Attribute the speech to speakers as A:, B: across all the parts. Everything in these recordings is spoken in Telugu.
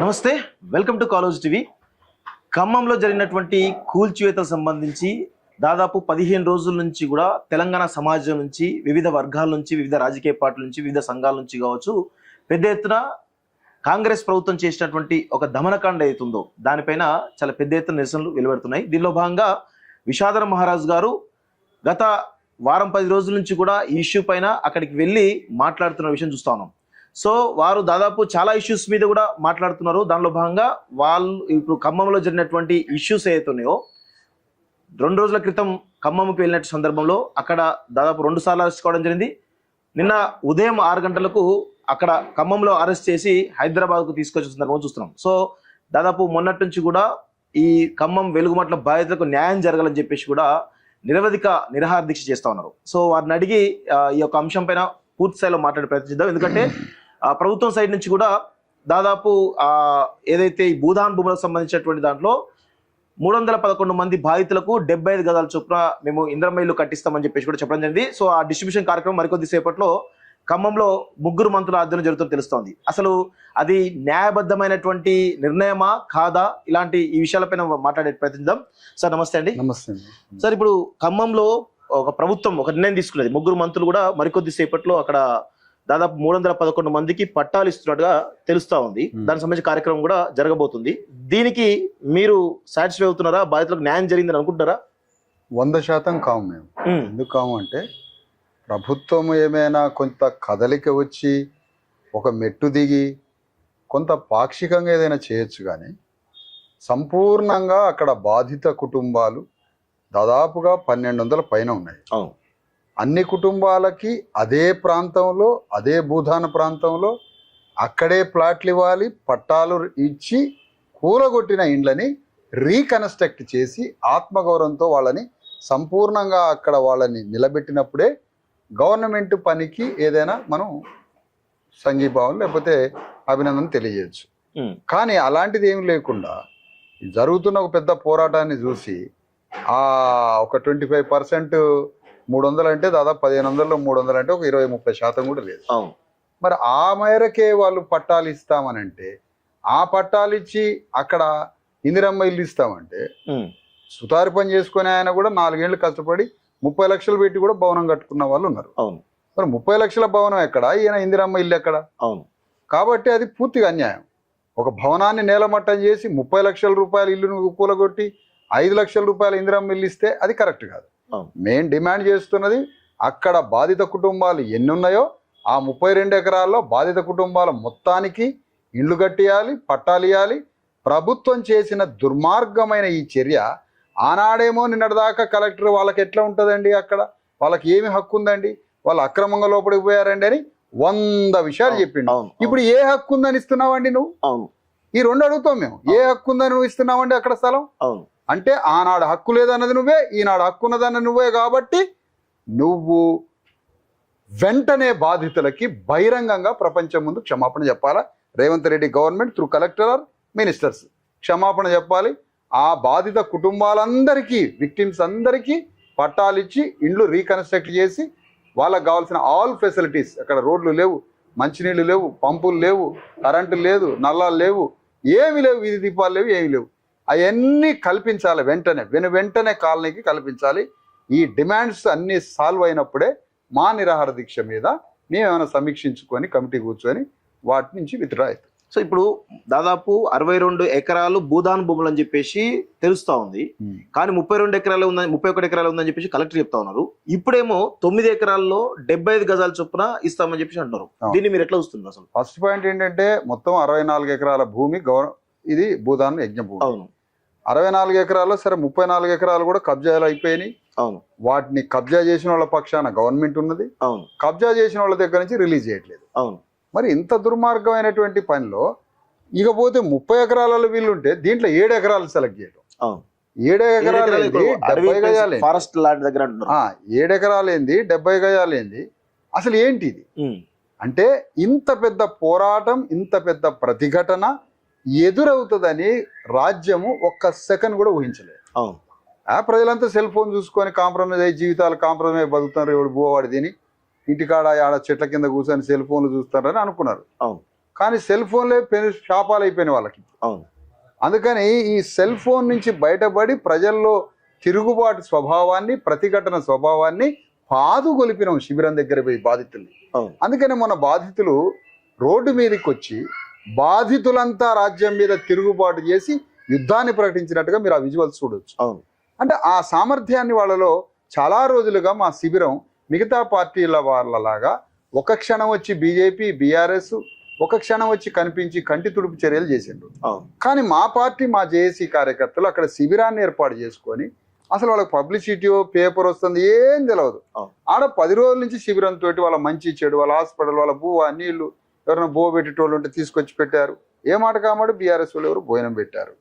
A: నమస్తే, వెల్కమ్ టు కాలేజ్ టీవీ. ఖమ్మంలో జరిగినటువంటి కూల్చివేతకు సంబంధించి దాదాపు 15 రోజుల నుంచి కూడా తెలంగాణ సమాజం నుంచి, వివిధ వర్గాల నుంచి, వివిధ రాజకీయ పార్టీల నుంచి, వివిధ సంఘాల నుంచి కావచ్చు, పెద్ద ఎత్తున కాంగ్రెస్ ప్రభుత్వం చేసినటువంటి ఒక దమనకాండ అవుతుందో దానిపైన చాలా పెద్ద ఎత్తున నిరసనలు వెలువడుతున్నాయి. దీనిలో భాగంగా విషాదర మహారాజ్ గారు గత వారం 10 రోజుల నుంచి కూడా ఈ ఇష్యూ పైన అక్కడికి వెళ్ళి మాట్లాడుతున్న విషయం చూస్తా ఉన్నాం. సో వారు దాదాపు చాలా ఇష్యూస్ మీద కూడా మాట్లాడుతున్నారు. దానిలో భాగంగా వాళ్ళు ఇప్పుడు ఖమ్మంలో జరిగినటువంటి ఇష్యూస్ ఏవైతున్నాయో 2 రోజుల క్రితం ఖమ్మంకి వెళ్ళిన సందర్భంలో అక్కడ దాదాపు 2 సార్లు అరెస్ట్ కావడం జరిగింది. నిన్న ఉదయం 6 గంటలకు అక్కడ ఖమ్మంలో అరెస్ట్ చేసి హైదరాబాద్కు తీసుకొచ్చిన సందర్భం చూస్తున్నాం. సో దాదాపు మొన్నటి నుంచి కూడా ఈ ఖమ్మం వెలుగుమట్ల బాధితులకు న్యాయం జరగాలని చెప్పేసి కూడా నిరవధిక నిరాహార దీక్ష చేస్తా ఉన్నారు. సో వారిని అడిగి ఈ యొక్క అంశం పైన పూర్తి స్థాయిలో మాట్లాడే ప్రయత్నిద్దాం. ఎందుకంటే ప్రభుత్వం సైడ్ నుంచి కూడా దాదాపు ఏదైతే ఈ భూదాన్ భూములకు సంబంధించినటువంటి దాంట్లో 311 మంది బాధితులకు 75 గజాల చొప్పున మేము ఇంద్రమ్మ ఇల్లు కట్టిస్తామని చెప్పేసి కూడా చెప్పడం జరిగింది. సో ఆ డిస్ట్రిబ్యూషన్ కార్యక్రమం మరికొద్ది సేపట్లో ఖమ్మంలో 3 మంత్రుల ఆధ్వర్యంలో జరుగుతుందని తెలుస్తోంది. అసలు అది న్యాయబద్ధమైనటువంటి నిర్ణయమా కాదా, ఇలాంటి ఈ విషయాలపైన మాట్లాడే ప్రయత్నిద్దాం. సార్ నమస్తే అండి.
B: నమస్తే.
A: సార్, ఇప్పుడు ఖమ్మంలో ఒక ప్రభుత్వం ఒక నిర్ణయం తీసుకున్నది. 3 మంత్రులు కూడా మరికొద్ది సేపట్లో అక్కడ దాదాపు 311 మందికి పట్టాలు ఇస్తున్నట్టుగా తెలుస్తా ఉంది. దానికి సంబంధించిన కార్యక్రమం కూడా జరగబోతుంది. దీనికి మీరు సాటిస్ఫై అవుతున్నారా? బాధితులకు న్యాయం జరిగిందని అనుకుంటారా?
B: 100% కాము మేము. ఎందుకు కాము అంటే ప్రభుత్వం ఏమైనా కొంత కదలిక వచ్చి ఒక మెట్టు దిగి కొంత పాక్షికంగా ఏదైనా చేయొచ్చు, కానీ సంపూర్ణంగా అక్కడ బాధిత కుటుంబాలు దాదాపుగా 1200 పైన ఉన్నాయి. అన్ని కుటుంబాలకి అదే ప్రాంతంలో, అదే భూదాన ప్రాంతంలో అక్కడే ప్లాట్లు ఇవ్వాలి, పట్టాలు ఇచ్చి కూలగొట్టిన ఇండ్లని రీకన్స్ట్రక్ట్ చేసి ఆత్మగౌరవంతో వాళ్ళని సంపూర్ణంగా అక్కడ వాళ్ళని నిలబెట్టినప్పుడే గవర్నమెంట్ పనికి ఏదైనా మనం సంఘీభావం లేకపోతే అభినందన తెలియజేయచ్చు. కానీ అలాంటిది ఏమి లేకుండా జరుగుతున్న ఒక పెద్ద పోరాటాన్ని చూసి ఒక 25% 300 అంటే దాదాపు 1500లో 300 అంటే ఒక 20-30% కూడా లేదు. మరి ఆ మేరకే వాళ్ళు పట్టాలు ఇస్తామనంటే, ఆ పట్టాలు ఇచ్చి అక్కడ ఇందిరమ్మ ఇల్లు ఇస్తామంటే సుతారి పని చేసుకునే ఆయన కూడా 4 ఏళ్ళు కష్టపడి 30 లక్షలు పెట్టి కూడా భవనం కట్టుకున్న వాళ్ళు ఉన్నారు. మరి 30 లక్షల భవనం ఎక్కడ, ఈయన ఇందిరమ్మ ఇల్లు ఎక్కడ? కాబట్టి అది పూర్తిగా అన్యాయం. ఒక భవనాన్ని నేలమట్టం చేసి 30 లక్షల రూపాయల ఇల్లును కూలగొట్టి 5 లక్షల రూపాయల ఇందిరమ్మ ఇల్లు ఇస్తే అది కరెక్ట్ కాదు. మేము డిమాండ్ చేస్తున్నది అక్కడ బాధిత కుటుంబాలు ఎన్ని ఉన్నాయో ఆ 32 ఎకరాల్లో బాధిత కుటుంబాల మొత్తానికి ఇండ్లు కట్టియాలి, పట్టాలు ఇవ్వాలి. ప్రభుత్వం చేసిన దుర్మార్గమైన ఈ చర్య ఆనాడేమో నిన్నటిదాకా కలెక్టర్ వాళ్ళకి ఎట్లా ఉంటుందండి, అక్కడ వాళ్ళకి ఏమి హక్కు ఉందండి, వాళ్ళు అక్రమంగా లోపలికి పోయారండి అని 100 విషయాలు చెప్పిండు. ఇప్పుడు ఏ హక్కు ఉందని ఇస్తున్నావండి నువ్వు? ఈ 2 అడుగుతాం మేము. ఏ హక్కు ఉందని నువ్వు ఇస్తున్నావండి అక్కడ స్థలం? అంటే ఆనాడు హక్కు లేదన్నది నువ్వే, ఈనాడు హక్కు ఉన్నదన్నది నువ్వే. కాబట్టి నువ్వు వెంటనే బాధితులకి బహిరంగంగా ప్రపంచం ముందు క్షమాపణ చెప్పాలా. Revanth Reddy government through collector or ministers క్షమాపణ చెప్పాలి. ఆ బాధిత కుటుంబాలందరికీ, విక్టిమ్స్ అందరికీ పట్టాలిచ్చి ఇండ్లు రీకన్స్ట్రక్ట్ చేసి వాళ్ళకి కావాల్సిన ఆల్ ఫెసిలిటీస్, అక్కడ రోడ్లు లేవు, మంచినీళ్ళు లేవు, పంపులు లేవు, కరెంటు లేదు, నల్లాలు లేవు, ఏమి లేవు, వీధి దీపాలు లేవు, ఏమి లేవు, అవన్నీ కల్పించాలి. వెంటనే కాలనీకి కల్పించాలి. ఈ డిమాండ్స్ అన్నీ సాల్వ్ అయినప్పుడే మా నిరాహార దీక్ష మీద మేమేమైనా సమీక్షించుకొని కమిటీ కూర్చొని వాటి నుంచి విత్డ్రా అవుతాం.
A: సో ఇప్పుడు దాదాపు 62 ఎకరాలు భూదాన్ భూములు అని చెప్పేసి తెలుస్తా ఉంది. కానీ 31 ఎకరాలు ఉందని చెప్పేసి కలెక్టర్ చెప్తా ఉన్నారు. ఇప్పుడేమో 9 ఎకరాల్లో 75 గజాల చొప్పున ఇస్తామని చెప్పేసి అంటున్నారు. దీన్ని మీరు ఎట్లా చూస్తున్నారు? అసలు
B: ఫస్ట్ పాయింట్ ఏంటంటే మొత్తం 64 ఎకరాల భూమి ఇది భూదాన్ యజ్ఞ భూమి.
A: అవును.
B: 64 ఎకరాల్లో సరే 34 ఎకరాలు కూడా కబ్జాలు అయిపోయినాయి.
A: అవును.
B: వాటిని కబ్జా చేసిన వాళ్ళ పక్షాన గవర్నమెంట్ ఉన్నది.
A: అవును.
B: కబ్జా చేసిన వాళ్ళ దగ్గర నుంచి రిలీజ్ చేయట్లేదు.
A: అవును.
B: మరి ఇంత దుర్మార్గమైనటువంటి పనిలో ఇకపోతే 30 ఎకరాలలో వీళ్ళుంటే దీంట్లో 7 ఎకరాలు సెలెక్ట్ చేయడం. 7 ఎకరాలు ఏంది, 70 గజాలు
A: ఫారెస్ట్ ల్యాండ్ దగ్గర
B: 7 ఎకరాలు ఏంది, 70 గజాలు ఏంది, అసలు ఏంటి ఇది? అంటే ఇంత పెద్ద పోరాటం, ఇంత పెద్ద ప్రతిఘటన ఎదురవుతుందని రాజ్యము ఒక్క సెకండ్ కూడా ఊహించలేదు. ప్రజలంతా సెల్ ఫోన్ చూసుకొని కాంప్రమైజ్ అయ్యి జీవితాలు కాంప్రమైజ్ బతుకుతున్నారు. ఎవడు పోవాడు తిని ఇంటికాడ ఆడ చెట్ల కింద కూర్చొని సెల్ ఫోన్లు చూస్తారని అనుకున్నారు. కానీ సెల్ ఫోన్లే శాపాలు అయిపోయినాయి వాళ్ళకి.
A: అవును.
B: అందుకని ఈ సెల్ ఫోన్ నుంచి బయటపడి ప్రజల్లో తిరుగుబాటు స్వభావాన్ని, ప్రతిఘటన స్వభావాన్ని పాదుగొలిపినాం శిబిరం దగ్గర పోయి బాధితుల్ని.
A: అవును.
B: అందుకని మన బాధితులు రోడ్డు మీదకి వచ్చి బాధితులంతా రాజ్యం మీద తిరుగుబాటు చేసి యుద్ధాన్ని ప్రకటించినట్టుగా మీరు ఆ విజువల్స్ చూడొచ్చు.
A: అవును.
B: అంటే ఆ సామర్థ్యాన్ని వాళ్ళలో చాలా రోజులుగా మా శిబిరం మిగతా పార్టీల వాళ్ళలాగా ఒక క్షణం వచ్చి బీజేపీ, బీఆర్ఎస్, ఒక క్షణం వచ్చి కనిపించి కంటి తుడుపు చర్యలు చేసిండ్రు. కానీ మా పార్టీ, మా జేఏసీ కార్యకర్తలు అక్కడ శిబిరాన్ని ఏర్పాటు చేసుకొని అసలు వాళ్ళకి పబ్లిసిటీ, పేపర్ వస్తుంది ఏం తెలియదు. ఆడ 10 రోజుల నుంచి శిబిరంతో వాళ్ళ మంచి చెడు, వాళ్ళ హాస్పిటల్, వాళ్ళ బువ్వ, నీళ్లు, ఎవరైనా బో పెట్టేటోళ్ళు ఉంటే తీసుకొచ్చి పెట్టారు. ఏ మాట కామాడు బీఆర్ఎస్ వాళ్ళు ఎవరు భోజనం పెట్టారు.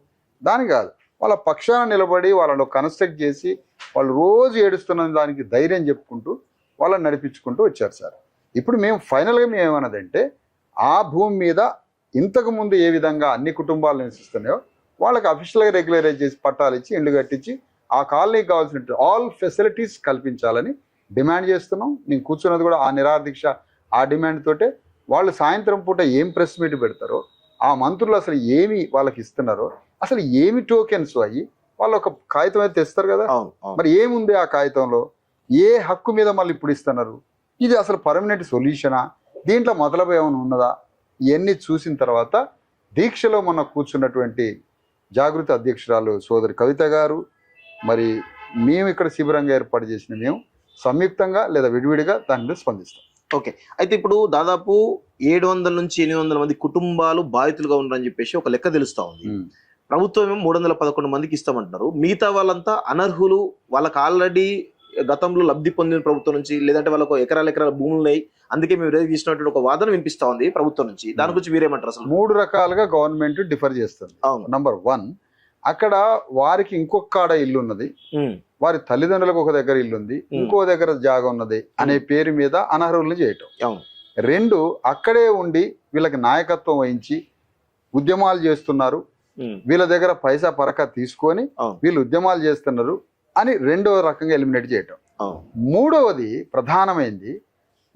B: దాని కాదు, వాళ్ళ పక్షాన నిలబడి వాళ్ళలో కన్స్ట్రక్ట్ చేసి వాళ్ళు రోజు ఏడుస్తున్న దానికి ధైర్యం చెప్పుకుంటూ వాళ్ళని నడిపించుకుంటూ వచ్చారు సార్. ఇప్పుడు మేము ఫైనల్గా మేము ఏమన్నదంటే, ఆ భూమి మీద ఇంతకు ముందు ఏ విధంగా అన్ని కుటుంబాలు నివసిస్తున్నాయో వాళ్ళకి అఫీషియల్గా రెగ్యులరైజ్ చేసి పట్టాలు ఇచ్చి ఇండ్లు కట్టించి ఆ కాలనీకి కావాల్సిన ఆల్ ఫెసిలిటీస్ కల్పించాలని డిమాండ్ చేస్తున్నాం. నేను కూర్చున్నది కూడా ఆ నిరాహార దీక్ష ఆ డిమాండ్ తోటే. వాళ్ళు సాయంత్రం పూట ఏం ప్రెస్ మీట్ పెడతారో, ఆ మంత్రులు అసలు ఏమి వాళ్ళకి ఇస్తున్నారో, అసలు ఏమి టోకెన్స్ అయ్యి వాళ్ళు ఒక కాగితం అయితే తెస్తారు కదా, మరి ఏముంది ఆ కాగితంలో, ఏ హక్కు మీద మళ్ళీ ఇప్పుడు ఇస్తున్నారు, ఇది అసలు పర్మనెంట్ సొల్యూషనా, దీంట్లో మొదలభ ఏమైనా ఉన్నదా, ఇవన్నీ చూసిన తర్వాత దీక్షలో మొన్న కూర్చున్నటువంటి జాగృతి అధ్యక్షురాలు సోదరి కవిత గారు, మరి మేము ఇక్కడ శిబిరంగా ఏర్పాటు చేసిన మేము సంయుక్తంగా లేదా విడివిడిగా దాని మీద స్పందిస్తాం.
A: ఓకే. అయితే ఇప్పుడు దాదాపు 700 నుంచి 800 మంది కుటుంబాలు బాధితులుగా ఉన్నారని చెప్పేసి ఒక లెక్క తెలుస్తా ఉంది. ప్రభుత్వం ఏమో 311 మందికి ఇస్తామంటున్నారు. మిగతా వాళ్ళంతా అనర్హులు, వాళ్ళకి ఆల్రెడీ గతంలో లబ్ధి పొందిన ప్రభుత్వం నుంచి, లేదంటే వాళ్ళకు ఎకరాల భూములు ఉన్నాయి, అందుకే మేము రేపు తీసినటువంటి ఒక వాదన వినిపిస్తా ఉంది ప్రభుత్వం నుంచి. దాని గురించి మీరేమంటారు? అసలు
B: 3 రకాలుగా గవర్నమెంట్ డిఫర్ చేస్తుంది. నంబర్ 1, అక్కడ వారికి ఇంకొక కాడ ఇల్లు ఉన్నది, వారి తల్లిదండ్రులకు ఒక దగ్గర ఇల్లు ఉంది, ఇంకో దగ్గర జాగా ఉన్నది అనే పేరు మీద అనర్హుల్ని చేయటం. 2, అక్కడే ఉండి వీళ్ళకి నాయకత్వం వహించి ఉద్యమాలు చేస్తున్నారు, వీళ్ళ దగ్గర పైసా పరక తీసుకొని వీళ్ళు ఉద్యమాలు చేస్తున్నారు అని 2వ రకంగా ఎలిమినేట్ చేయటం. 3వది ప్రధానమైంది,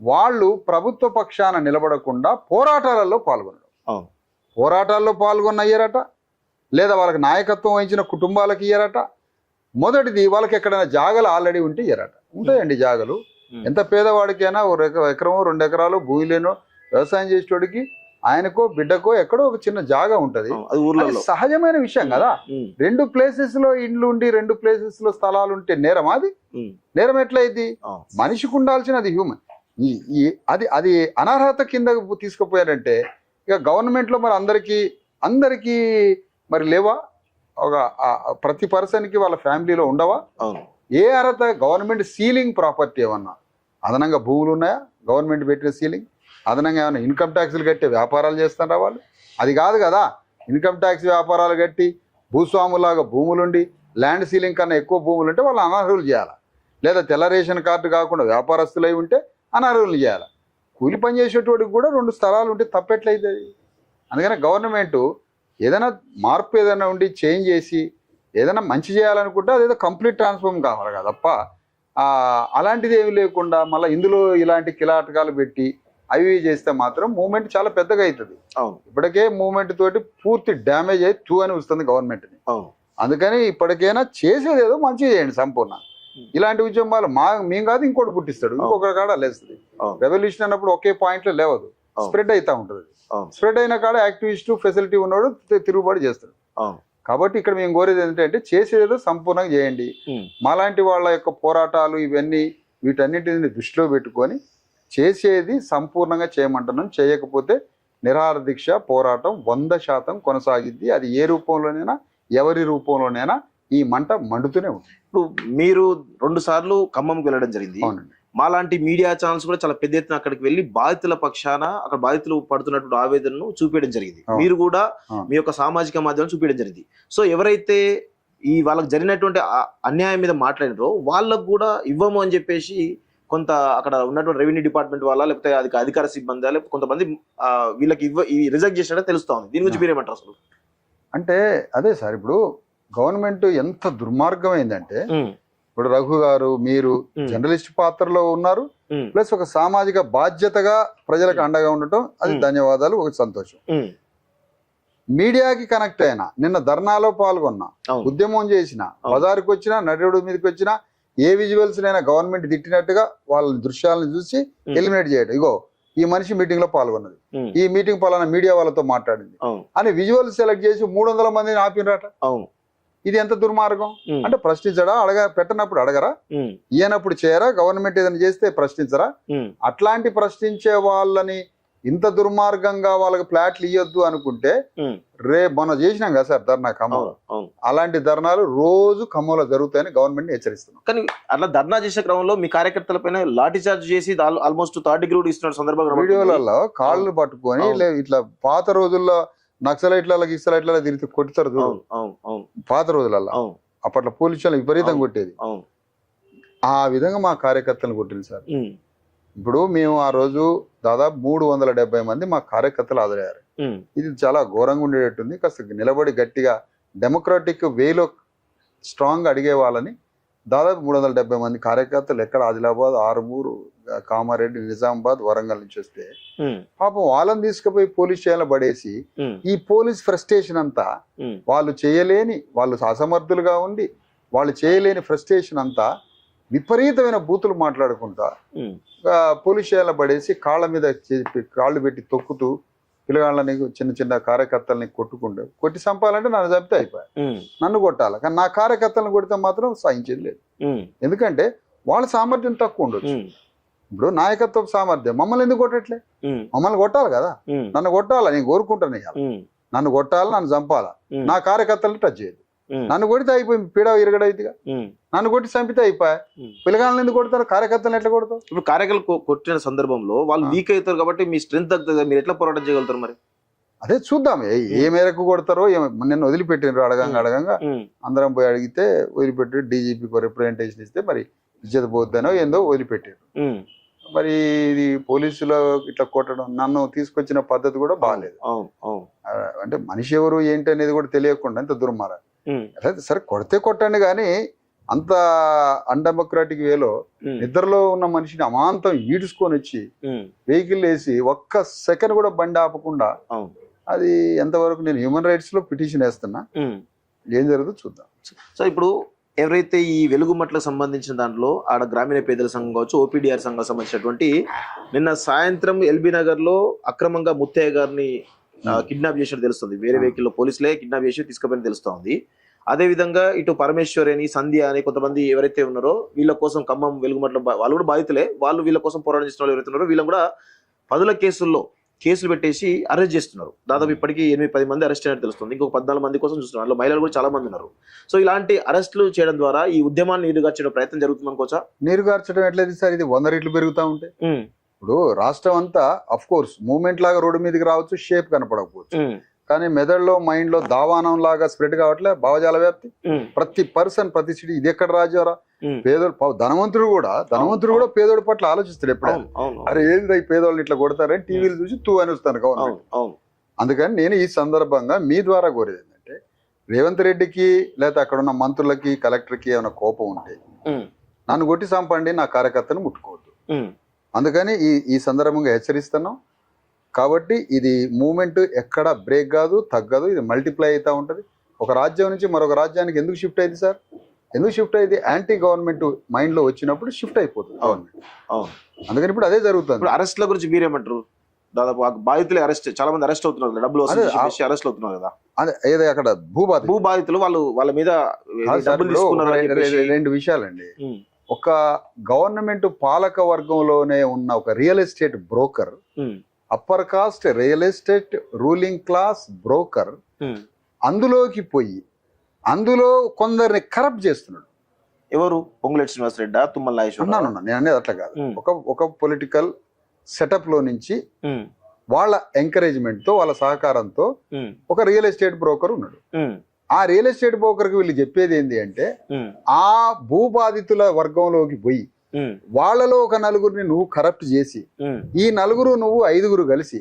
B: వాళ్ళు ప్రభుత్వ పక్షాన నిలబడకుండా పోరాటాలలో పాల్గొనడం. పోరాటాల్లో పాల్గొన్న అయ్యారట, లేదా వాళ్ళకి నాయకత్వం వహించిన కుటుంబాలకు ఇయ్యారట. మొదటిది, వాళ్ళకి ఎక్కడైనా జాగలు ఆల్రెడీ ఉంటే ఇయ్యారట. ఉంటాయండి జాగలు, ఎంత పేదవాడికైనా 1 ఎకరమో 2 ఎకరాలు భూమి లేనో వ్యవసాయం చేసేటోడికి ఆయనకో బిడ్డకో ఎక్కడో ఒక చిన్న జాగా ఉంటది, అది సహజమైన విషయం కదా. 2 ప్లేసెస్ లో ఇండ్లు ఉండి 2 ప్లేసెస్ లో స్థలాలు ఉంటే నేరం? అది నేరం ఎట్లయిద్ది? మనిషికి ఉండాల్సిన అది హ్యూమన్, అది అనర్హత కింద తీసుకుపోయారంటే ఇక గవర్నమెంట్ లో మరి అందరికీ మరి లేవా? ఒక ప్రతి పర్సన్ కి వాళ్ళ ఫ్యామిలీలో ఉండవా? ఏ అర్హత? గవర్నమెంట్ సీలింగ్ ప్రాపర్టీ ఏమన్నా అదనంగా భూములు ఉన్నాయా? గవర్నమెంట్ పెట్టిన సీలింగ్ అదనంగా ఏమైనా ఇన్కమ్ ట్యాక్స్లు కట్టి వ్యాపారాలు చేస్తారా వాళ్ళు? అది కాదు కదా. ఇన్కమ్ ట్యాక్స్ వ్యాపారాలు కట్టి భూస్వాములాగా భూములుండి ల్యాండ్ సీలింగ్ కన్నా ఎక్కువ భూములు ఉంటే వాళ్ళు అనర్హులు చేయాలి. లేదా తెల్ల రేషన్ కార్డు కాకుండా వ్యాపారస్తులు అయి ఉంటే అనర్హులు చేయాలి. కూలి పని చేసేటోడికి కూడా 2 స్థలాలు ఉంటే తప్పెట్లయితుంది. అందుకని గవర్నమెంట్ ఏదైనా మార్పు ఏదైనా ఉండి చేంజ్ చేసి ఏదైనా మంచి చేయాలనుకుంటే అదేదో కంప్లీట్ ట్రాన్స్ఫార్మ్ కావాలి కదా తప్ప అలాంటిది ఏమి లేకుండా మళ్ళీ ఇందులో ఇలాంటి కిలాటకాలు పెట్టి అవి చేస్తే మాత్రం మూవ్మెంట్ చాలా పెద్దగా అవుతుంది. ఇప్పటికే మూవ్మెంట్ తోటి పూర్తి డ్యామేజ్ అయి అని వస్తుంది గవర్నమెంట్ని. అందుకని ఇప్పటికైనా చేసేది ఏదో మంచిగా చేయండి సంపూర్ణ. ఇలాంటి ఉద్యమాలు మేము కాదు ఇంకోటి పుట్టిస్తాడు, ఇంకొకరి కాడ లేస్తుంది. రెవల్యూషన్ అన్నప్పుడు ఒకే పాయింట్ లో లేవదు, స్ప్రెడ్ అవుతా ఉంటుంది. స్ప్రెడ్ అయిన కాడ యాక్టివిస్ట్ ఫెసిలిటీ ఉన్నవాడు తిరుగుబాటు చేస్తాడు. కాబట్టి ఇక్కడ మేము కోరేది ఏంటంటే చేసేదో సంపూర్ణంగా చేయండి. మాలాంటి వాళ్ళ యొక్క పోరాటాలు ఇవన్నీ వీటన్నిటిని దృష్టిలో పెట్టుకొని చేసేది సంపూర్ణంగా చేయమంటున్నాం. చేయకపోతే నిరాహార దీక్ష పోరాటం 100% కొనసాగిద్ది. అది ఏ రూపంలోనైనా ఎవరి రూపంలోనైనా ఈ మంట మండుతూనే ఉంటుంది.
A: ఇప్పుడు మీరు 2 సార్లు ఖమ్మంకి వెళ్ళడం జరిగింది. మాలాంటి మీడియా ఛానల్స్ కూడా చాలా పెద్ద ఎత్తున అక్కడికి వెళ్ళి బాధితుల పక్షాన అక్కడ బాధితులు పడుతున్నటువంటి ఆవేదనను చూపించడం జరిగింది. మీరు కూడా మీ యొక్క సామాజిక మాధ్యమం చూపించడం జరిగింది. సో ఎవరైతే ఈ వాళ్ళకి జరిగినటువంటి అన్యాయం మీద మాట్లాడినారో వాళ్ళకు కూడా ఇవ్వము అని చెప్పేసి కొంత అక్కడ ఉన్నటువంటి రెవెన్యూ డిపార్ట్మెంట్ వాళ్ళ లేకపోతే అధికార సిబ్బంది లేకపోతే కొంతమంది వీళ్ళకి రిజెక్ట్ చేసినట్టు తెలుస్తా ఉంది. దీని గురించి మీరేమంటారు అసలు?
B: అంటే అదే సార్, ఇప్పుడు గవర్నమెంట్ ఎంత దుర్మార్గమైందంటే ఇప్పుడు రఘు గారు మీరు జర్నలిస్ట్ పాత్రలో ఉన్నారు, ప్లస్ ఒక సామాజిక బాధ్యతగా ప్రజలకు అండగా ఉండటం అది ధన్యవాదాలు, ఒక సంతోషం. మీడియాకి కనెక్ట్ అయినా, నిన్న ధర్నాలో పాల్గొన్నా, ఉద్యమం చేసిన, బజారుకి వచ్చినా, నటుడు మీదకి వచ్చినా, ఏ విజువల్స్ అయినా గవర్నమెంట్ తిట్టినట్టుగా వాళ్ళ దృశ్యాలను చూసి ఎలిమినేట్ చేయడం. ఇగో ఈ మనిషి మీటింగ్ లో పాల్గొన్నది, ఈ మీటింగ్ పలానా మీడియా వాళ్ళతో మాట్లాడింది అని విజువల్స్ సెలెక్ట్ చేసి 300 మందిని ఆపినరట. ఇది ఎంత దుర్మార్గం అంటే, ప్రశ్నించడా? పెట్టనప్పుడు అడగరా? ఈయనప్పుడు చేయరా? గవర్నమెంట్ ఏదైనా చేస్తే ప్రశ్నించరా? అట్లాంటి ప్రశ్నించే వాళ్ళని ఇంత దుర్మార్గంగా వాళ్ళకి ప్లాట్లు ఇవ్వద్దు అనుకుంటే, మనం చేసినాం కదా సార్ ధర్నా ఖమ్మంలో, అలాంటి ధర్నాలు రోజు ఖమ్మంలో జరుగుతాయని గవర్నమెంట్ ని హెచ్చరిస్తున్నాం.
A: కానీ అట్లా ధర్నా చేసే క్రమంలో మీ కార్యకర్తల పైన లాఠీ చార్జ్ చేసి ఆల్మోస్ట్ 3rd degree కూడా ఇస్తున్న సందర్భంగా
B: వీడియోలలో కాళ్ళు పట్టుకొని ఇట్లా పాత రోజుల్లో నక్సలైట్ల గిస్సలైట్ల తిరిగి కొట్టుతారు చూడు, పాత రోజులలో అప్పట్లో పోలీసులు విపరీతంగా కొట్టేది. ఆ విధంగా మా కార్యకర్తలను కొట్టింది సార్. ఇప్పుడు మేము ఆ రోజు దాదాపు 370 మంది మా కార్యకర్తలు హాజరయ్యారు. ఇది చాలా ఘోరంగా ఉండేటట్టుంది. కాస్త నిలబడి గట్టిగా డెమోక్రాటిక్ వేలో స్ట్రాంగ్ అడిగే వాళ్ళని దాదాపు 370 మంది కార్యకర్తలు ఎక్కడ ఆదిలాబాద్, ఆరుమూరు, కామారెడ్డి, నిజామాబాద్, వరంగల్ నుంచి వస్తే పాపం వాళ్ళని తీసుకుపోయి పోలీస్ స్టేషన్లో పడేసి ఈ పోలీస్ ఫ్రస్ట్రేషన్ అంతా వాళ్ళు చేయలేని, వాళ్ళు అసమర్థులుగా ఉండి వాళ్ళు చేయలేని ఫ్రస్ట్రేషన్ అంతా విపరీతమైన బూతులు మాట్లాడుకుంటా పోలీస్ స్టేషన్లో పడేసి కాళ్ళ మీద కాళ్ళు పెట్టి తొక్కుతూ పిల్లగాళ్ళని, చిన్న చిన్న కార్యకర్తల్ని కొట్టి చంపాలంటే నన్ను చంపితే అయిపోయా, నన్ను కొట్టాలి. కానీ నా కార్యకర్తలను కొడితే మాత్రం సహించేది లేదు. ఎందుకంటే వాళ్ళ సామర్థ్యం తక్కువ ఉండొచ్చు. ఇప్పుడు నాయకత్వ సామర్థ్యం, మమ్మల్ని ఎందుకు కొట్టట్లే? మమ్మల్ని కొట్టాలి కదా, నన్ను కొట్టాలా, నేను కోరుకుంటాను. నన్ను కొట్టాలి, నన్ను చంపాలా, నా కార్యకర్తలను టచ్ చేయదు. నన్ను కొడితే అయిపోయింది, పీడ ఇరగడైతుగా. నన్ను కొట్టి చంపితే అయిపోయా. పిల్లగాళ్ళని ఎందుకు కొడతారు? కార్యకర్తలను ఎట్లా కొడతారు?
A: ఇప్పుడు కార్యకర్తలు కొట్టిన సందర్భంలో వాళ్ళు వీక్ అవుతారు కాబట్టి మీ స్ట్రెంత్ తగ్గుతుంది, మీరు ఎట్లా పోరాటం చేయగలుగుతారు? మరి
B: అదే చూద్దాం ఏ మేరకు కొడతారో. నిన్న వదిలిపెట్టినారు అడగంగా అందరం పోయి అడిగితే వదిలిపెట్టి డీజీపీకి రిప్రజెంటేషన్ ఇస్తే మరి ఇజ్జత పోద్దనో ఏందో వదిలిపెట్టారు. మరి ఇది పోలీసులో ఇట్లా కొట్టడం, నన్ను తీసుకొచ్చిన పద్ధతి కూడా బాగాలేదు. అంటే మనిషి ఎవరు ఏంటి అనేది కూడా తెలియకుండా ఎంత దుర్మార్గం. సరే కొడితే కొట్టండి, కానీ అంత అన్డెమోక్రాటిక్ వేలో నిద్రలో ఉన్న మనిషిని అమాంతం ఈడ్చుకొని వచ్చి వెహికల్ వేసి ఒక్క సెకండ్ కూడా బండి ఆపకుండా, అది ఎంతవరకు నేను హ్యూమన్ రైట్స్ లో పిటిషన్ వేస్తున్నా, ఏం జరుగుతుందో చూద్దాం.
A: సో ఇప్పుడు ఎవరైతే ఈ వెలుగుమట్లకు సంబంధించిన దాంట్లో ఆడ గ్రామీణ పేదల సంఘం కావచ్చు, ఓపీడీఆర్ సంఘం సంబంధించినటువంటి నిన్న సాయంత్రం ఎల్బీ నగర్ లో అక్రమంగా ముత్తయ్య గారిని కిడ్నాప్ చేసినట్టు తెలుస్తుంది. వేరే వెహికల్ లో పోలీసులే కిడ్నాప్ చేసి తీసుకుపోయిన తెలుస్తోంది. అదే విధంగా ఇటు పరమేశ్వర్ అని, సంధ్య అని కొంతమంది ఎవరైతే ఉన్నారో వీళ్ళ కోసం ఖమ్మం వెలుగుమట్ల వాళ్ళు కూడా బాధితులే, వాళ్ళు వీళ్ళ కోసం పోరాటం చేసిన వాళ్ళు ఎవరైతే ఉన్నారో వీళ్ళని కూడా 10 కేసులు పెట్టేసి అరెస్ట్ చేస్తున్నారు. దాదాపు ఇప్పటికీ 8-10 మంది అరెస్ట్ అయినట్టు తెలుస్తుంది. ఇంకొక 14 మంది కోసం చూస్తున్నారు. అందులో మహిళలు కూడా చాలా మంది ఉన్నారు. సో ఇలాంటి అరెస్టులు చేయడం ద్వారా ఈ ఉద్యమాన్ని నీరుగార్చే ప్రయత్నం జరుగుతుంది అనుకోవచ్చా?
B: నీరుగార్చడం ఎట్లయితే సార్, ఇది 100 రెట్లు పెరుగుతూ ఉంటే. ఇప్పుడు రాష్ట్రం అంతా అఫ్ కోర్స్ మూవ్మెంట్ లాగా రోడ్డు మీదకి రావచ్చు, షేప్ కనపడకపోవచ్చు, కానీ మెదడులో మైండ్ లో దావానం లాగా స్ప్రెడ్ కావట్లే భావజాల వ్యాప్తి. ప్రతి పర్సన్, ప్రతి సిటీ, ఇది ఎక్కడ రాజ్యారా? పేదోడు, ధనవంతుడు కూడా పేదోడి పట్ల ఆలోచిస్తాడు ఎప్పుడైనా. అరే ఏంది పేదోళ్ళు ఇట్లా కొడతారని టీవీలు చూసి తూ అని వస్తాను గవర్నమెంట్. అందుకని నేను ఈ సందర్భంగా మీ ద్వారా కోరేది ఏంటంటే, రేవంత్ రెడ్డికి లేదా అక్కడ ఉన్న మంత్రులకి, కలెక్టర్కి ఏమైనా కోపం ఉంటే నన్ను కొట్టి చంపండి, నా కార్యకర్తను ముట్టుకోవద్దు. అందుకని ఈ సందర్భంగా హెచ్చరిస్తున్నాం. కాబట్టి ఇది మూమెంట్ ఎక్కడ బ్రేక్ కాదు, తగ్గదు, ఇది మల్టిప్లై అవుతూ ఉంటుంది. ఒక రాజ్యం నుంచి మరొక రాజ్యానికి ఎందుకు షిఫ్ట్ అయింది సార్? ఎందుకు షిఫ్ట్ అయింది? యాంటీ గవర్నమెంట్ మైండ్ లో వచ్చినప్పుడు షిఫ్ట్ అయిపోతుంది గవర్నమెంట్. అందుకని ఇప్పుడు అదే జరుగుతుంది.
A: ఇప్పుడు అరెస్ట్ల గురించి మీరేమంటారు? దాదాపు బాధితులే అరెస్ట్, చాలా మంది అరెస్ట్ అవుతున్నారు, డబ్బులు అరెస్ట్ అవుతున్నారు కదా.
B: అదే ఏదో అక్కడ
A: భూబాధితులు వాళ్ళ మీద
B: రెండు విషయాలండి. ఒక గవర్నమెంట్ పాలక వర్గంలోనే ఉన్న ఒక real estate broker, upper caste real estate ruling class broker అందులోకి పోయి అందులో కొందరిని కరప్ట్ చేస్తున్నాడు.
A: ఎవరు? పొంగులేటి శ్రీనివాస్ రెడ్డి, తుమ్మల నాగేశ్వరరావు?
B: నేను అనేది అట్లా కాదు. ఒక పొలిటికల్ సెటప్ లో నుంచి వాళ్ళ ఎంకరేజ్మెంట్ తో, వాళ్ళ సహకారంతో ఒక రియల్ ఎస్టేట్ బ్రోకర్ ఉన్నాడు. ఆ రియల్ ఎస్టేట్ బ్రోకర్ కి వీళ్ళు చెప్పేది ఏంటి అంటే, ఆ భూబాధితుల వర్గంలోకి పోయి వాళ్ళలో ఒక నలుగురిని నువ్వు కరప్ట్ చేసి, ఈ నలుగురు నువ్వు 5గురు కలిసి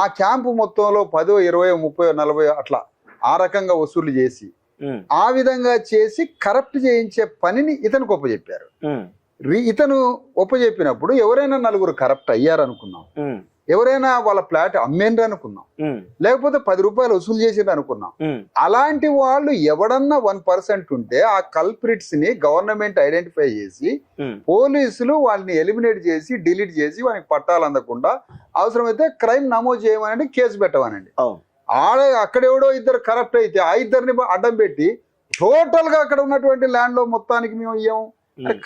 B: ఆ క్యాంపు మొత్తంలో 10, 20, 30, 40 అట్లా ఆ రకంగా వసూలు చేసి ఆ విధంగా చేసి కరప్ట్ చేయించే పనిని ఇతనికి ఒప్పజెప్పారు. ఇతను ఒప్పజెప్పినప్పుడు ఎవరైనా నలుగురు కరప్ట్ అయ్యారనుకున్నాం, ఎవరైనా వాళ్ళ ఫ్లాట్ అమ్మేండ్రు అనుకున్నాం, లేకపోతే 10 రూపాయలు వసూలు చేసిండ్రు అనుకున్నాం. అలాంటి వాళ్ళు ఎవడన్నా 1% ఉంటే ఆ కల్ప్రిట్స్ ని గవర్నమెంట్ ఐడెంటిఫై చేసి పోలీసులు వాళ్ళని ఎలిమినేట్ చేసి డిలీట్ చేసి వానికి పట్టాలు అందకుండా అవసరమైతే క్రైమ్ నమోదు చేయమనండి, కేసు పెట్టమనండి. అక్కడెవడో ఇద్దరు కరప్ట్ అయితే ఆ ఇద్దరిని అడ్డం పెట్టి టోటల్ గా అక్కడ ఉన్నటువంటి ల్యాండ్ లో మొత్తానికి మేము ఇయ్యాము.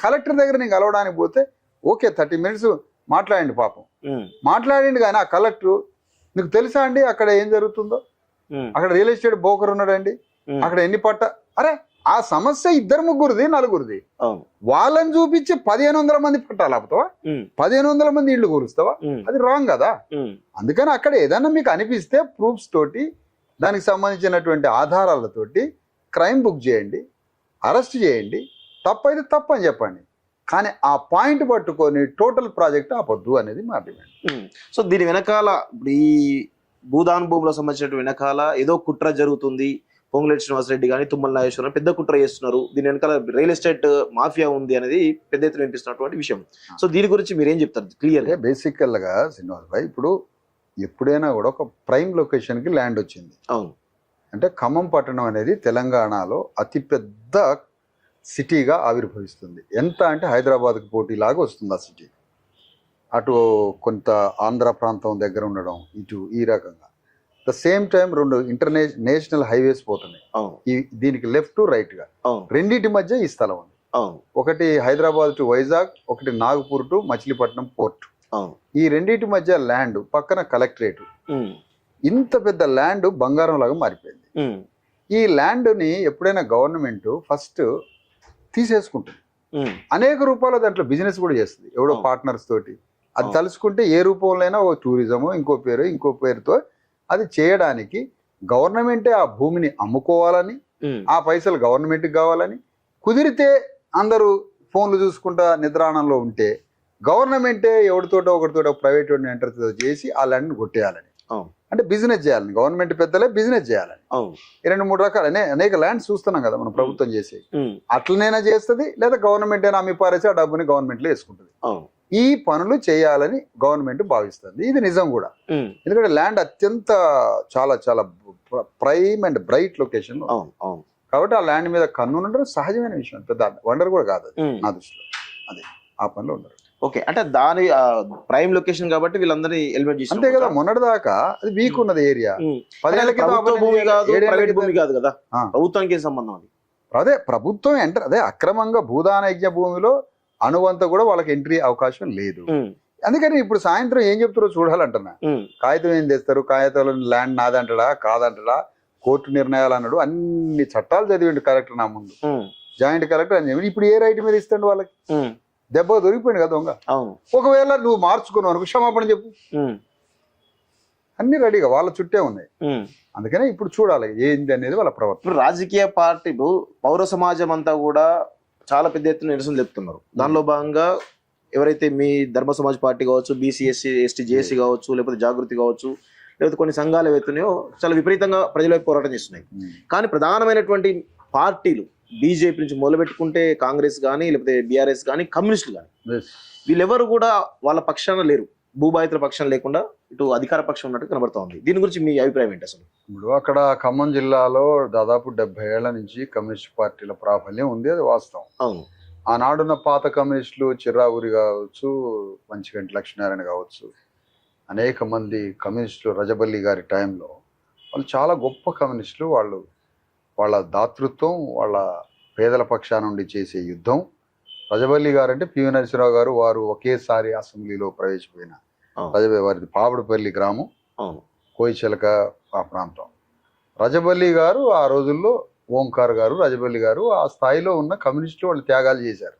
B: కలెక్టర్ దగ్గర నేను కలవడానికి పోతే ఓకే 30 మినిట్స్ మాట్లాడండి, పాపం మాట్లాడండి. కానీ ఆ కలెక్టర్ మీకు తెలుసా అండి అక్కడ ఏం జరుగుతుందో, అక్కడ రియల్ ఎస్టేట్ బ్రోకర్ ఉన్నాడండి, అక్కడ ఎన్ని పట్ట, అరే ఆ సమస్య 2-3 4 వాళ్ళని చూపించి 1500 మంది పట్టాలు ఆపుతావా, 1500 మంది ఇళ్ళు కూరుస్తావా? అది రాంగ్ కదా. అందుకని అక్కడ ఏదన్నా మీకు అనిపిస్తే ప్రూఫ్స్ తోటి దానికి సంబంధించినటువంటి ఆధారాలతోటి క్రైమ్ బుక్ చేయండి, అరెస్ట్ చేయండి, తప్పైతే తప్పు అని చెప్పండి. కానీ ఆ పాయింట్ పట్టుకొని టోటల్ ప్రాజెక్ట్ ఆపొద్దు అనేది మా డిమాండ్.
A: సో దీని వెనకాల ఇప్పుడు ఈ భూదాన్ భూములకు సంబంధించిన వెనకాల ఏదో కుట్ర జరుగుతుంది, పొంగులేటి శ్రీనివాసరెడ్డి కానీ తుమ్మల నాగేశ్వరరావు పెద్ద కుట్ర చేస్తున్నారు, దీని వెనకాల రియల్ ఎస్టేట్ మాఫియా ఉంది అనేది పెద్ద ఎత్తున వినిపిస్తున్నటువంటి విషయం. సో దీని గురించి మీరు ఏం చెప్తారు క్లియర్?
B: బేసికల్ గా శ్రీనివాస్ భాయ్, ఇప్పుడు ఎప్పుడైనా కూడా ఒక ప్రైమ్ లొకేషన్ కి ల్యాండ్ వచ్చింది.
A: అవును,
B: అంటే ఖమ్మం పట్టణం అనేది తెలంగాణలో అతిపెద్ద సిటీగా ఆవిర్భవిస్తుంది. ఎంత అంటే హైదరాబాద్కి పోటీలాగా వస్తుంది ఆ సిటీ. అటు కొంత ఆంధ్ర ప్రాంతం దగ్గర ఉండడం, ఇటు ఈ రకంగా the same time 2 national highways పోతున్నాయి దీనికి లెఫ్ట్ రైట్ గా. రెండింటి మధ్య ఈ స్థలం ఉంది. ఒకటి హైదరాబాద్ టు వైజాగ్, ఒకటి నాగపూర్ టు మచిలీపట్నం పోర్ట్. ఈ రెండింటి మధ్య ల్యాండ్ పక్కన కలెక్టరేట్. ఇంత పెద్ద ల్యాండ్ బంగారం లాగా మారిపోయింది. ఈ ల్యాండ్ ని ఎప్పుడైనా గవర్నమెంట్ ఫస్ట్ తీసేసుకుంటుంది, అనేక రూపాయల దాంట్లో బిజినెస్ కూడా చేస్తుంది ఎవడో పార్ట్నర్స్ తోటి. అది తలుచుకుంటే ఏ రూపంలో ఓ టూరిజమో ఇంకో పేరుతో అది చేయడానికి గవర్నమెంటే ఆ భూమిని అమ్ముకోవాలని, ఆ పైసలు గవర్నమెంట్కి కావాలని, కుదిరితే అందరూ ఫోన్లు చూసుకుంటా నిద్రాణంలో ఉంటే గవర్నమెంటే ఎవరితోటో ఒకటితోటో ప్రైవేట్ ఎంటర్ చేసి ఆ ల్యాండ్ని కొట్టేయాలని. అంటే బిజినెస్ చేయాలని, గవర్నమెంట్ పెద్దలే బిజినెస్ చేయాలని. 2-3 రకాల అనేక ల్యాండ్స్ చూస్తున్నాం కదా మనం ప్రభుత్వం చేసే. అట్లనైనా చేస్తుంది, లేదా గవర్నమెంట్ అయినా అమ్మి పారేసి ఆ డబ్బుని గవర్నమెంట్ లో వేసుకుంటుంది. ఈ పనులు చేయాలని గవర్నమెంట్ భావిస్తుంది. ఇది నిజం కూడా, ఎందుకంటే ల్యాండ్ అత్యంత చాలా చాలా ప్రైమ్ అండ్ బ్రైట్ లొకేషన్. కాబట్టి ఆ ల్యాండ్ మీద కన్ను ఉండడం సహజమైన విషయం, పెద్ద వండర్ కూడా కాదు నా దృష్టిలో. అదే ఆ పనిలో ఉండరు.
A: ఓకే, అంటే దాని ప్రైమ్ లొకేషన్ కాబట్టి వీళ్ళందరినీ ఎలిమినేట్ చేసి
B: అంతే కదా. మొన్నటి దాకా అది వీక్ ఉన్నది ఏరియా. 10 ఏళ్ల
A: భూమి కాదు, ప్రైవేట్ భూమి కాదు కదా, ప్రభుత్వానికి ఏం సంబంధం అది?
B: అదే ప్రభుత్వం అదే అక్రమంగా భూదాన యజ్ఞ భూమిలో అనువంత కూడా వాళ్ళకి ఎంట్రీ అవకాశం లేదు. అందుకని ఇప్పుడు సాయంత్రం ఏం చెప్తారో చూడాలంటున్నా. కాగితం ఏం తెస్తారు, కాగితాలు ల్యాండ్ నాదంటడా కాదంటడా, కోర్టు నిర్ణయాలు అన్నాడు, అన్ని చట్టాలు చదివిండు కలెక్టర్ నా ముందు, జాయింట్ కలెక్టర్ అని చెప్పి. ఇప్పుడు ఏ రైట్ మీద ఇస్తాడు వాళ్ళకి? దెబ్బ దొరికిపోయింది కదా దొంగ. ఒకవేళ నువ్వు మార్చుకున్నావు అనుకో, క్షమాపణ చెప్పు, అన్ని రెడీగా వాళ్ళ చుట్టే ఉన్నాయి. అందుకనే ఇప్పుడు చూడాలి ఏంది అనేది వాళ్ళ ప్రవర్తన.
A: రాజకీయ పార్టీలు, పౌర సమాజం అంతా కూడా చాలా పెద్ద ఎత్తున నిరసన చెప్తున్నారు. దానిలో భాగంగా ఎవరైతే మీ ధర్మ సమాజ్ పార్టీ కావచ్చు, బీసీ ఎస్సీ ఎస్టీ జేఏసీ కావచ్చు, లేకపోతే జాగృతి కావచ్చు, లేకపోతే కొన్ని సంఘాలు ఏవైతున్నాయో చాలా విపరీతంగా ప్రజలపై పోరాటం చేస్తున్నాయి. కానీ ప్రధానమైనటువంటి పార్టీలు బీజేపీ నుంచి మొదలుపెట్టుకుంటే కాంగ్రెస్ కానీ, లేకపోతే బీఆర్ఎస్ కానీ, కమ్యూనిస్టులు కానీ, వీళ్ళెవరు కూడా వాళ్ళ పక్షాన లేరు. భూబాధితుల పక్షం లేకుండా ఇటు అధికార పక్షం ఉన్నట్టు కనబడతా ఉంది. దీని గురించి మీ అభిప్రాయం ఏంటి అసలు?
B: ఇప్పుడు అక్కడ ఖమ్మం జిల్లాలో దాదాపు 70 ఏళ్ల నుంచి కమ్యూనిస్ట్ పార్టీల ప్రాబల్యం ఉంది, అది వాస్తవం.
A: అవును.
B: ఆనాడున్న పాత కమ్యూనిస్టులు చిర్రావూరి కావచ్చు, మంచిగంటి లక్ష్మీనారాయణ కావచ్చు, అనేక మంది కమ్యూనిస్టులు రజబల్లి గారి టైంలో వాళ్ళు చాలా గొప్ప కమ్యూనిస్టులు. వాళ్ళ దాతృత్వం, వాళ్ళ పేదల పక్షాన నుండి చేసే యుద్ధం. రజబల్లి గారు అంటే పివి నరసింహరావు గారు, వారు ఒకేసారి అసెంబ్లీలో ప్రవేశపోయిన వారిది పావుడుపల్లి గ్రామం, కోయిచెలక ఆ ప్రాంతం. రజబల్లి గారు ఆ రోజుల్లో, ఓంకార్ గారు, రజబల్లి గారు ఆ స్థాయిలో ఉన్న కమ్యూనిస్టులు వాళ్ళు త్యాగాలు చేశారు.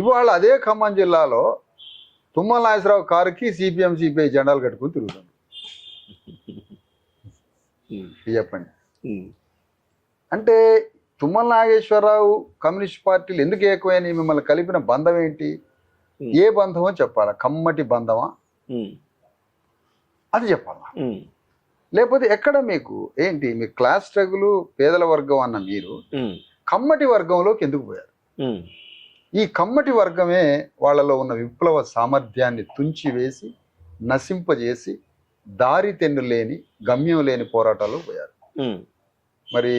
B: ఇవాళ అదే ఖమ్మం జిల్లాలో తుమ్మల నాగేశ్వరరావు కారుకి సిపిఎం సిపిఐ జెండాలు కట్టుకుని తిరుగుతుంది. చెప్పండి. అంటే తుమ్మల నాగేశ్వరరావు కమ్యూనిస్ట్ పార్టీలు ఎందుకు ఏకమైనా మిమ్మల్ని కలిపిన బంధం ఏంటి? ఏ బంధమో చెప్పాలా? కమ్మటి బంధమా అది చెప్పాలా? లేకపోతే ఎక్కడ మీకు ఏంటి మీ క్లాస్ స్ట్రగుల్ పేదల వర్గం అన్న మీరు కమ్మటి వర్గంలోకి ఎందుకు పోయారు? ఈ కమ్మటి వర్గమే వాళ్ళలో ఉన్న విప్లవ సామర్థ్యాన్ని తుంచివేసి నశింపజేసి దారి తెన్ను లేని గమ్యం లేని పోరాటాలు పోయారు. మరి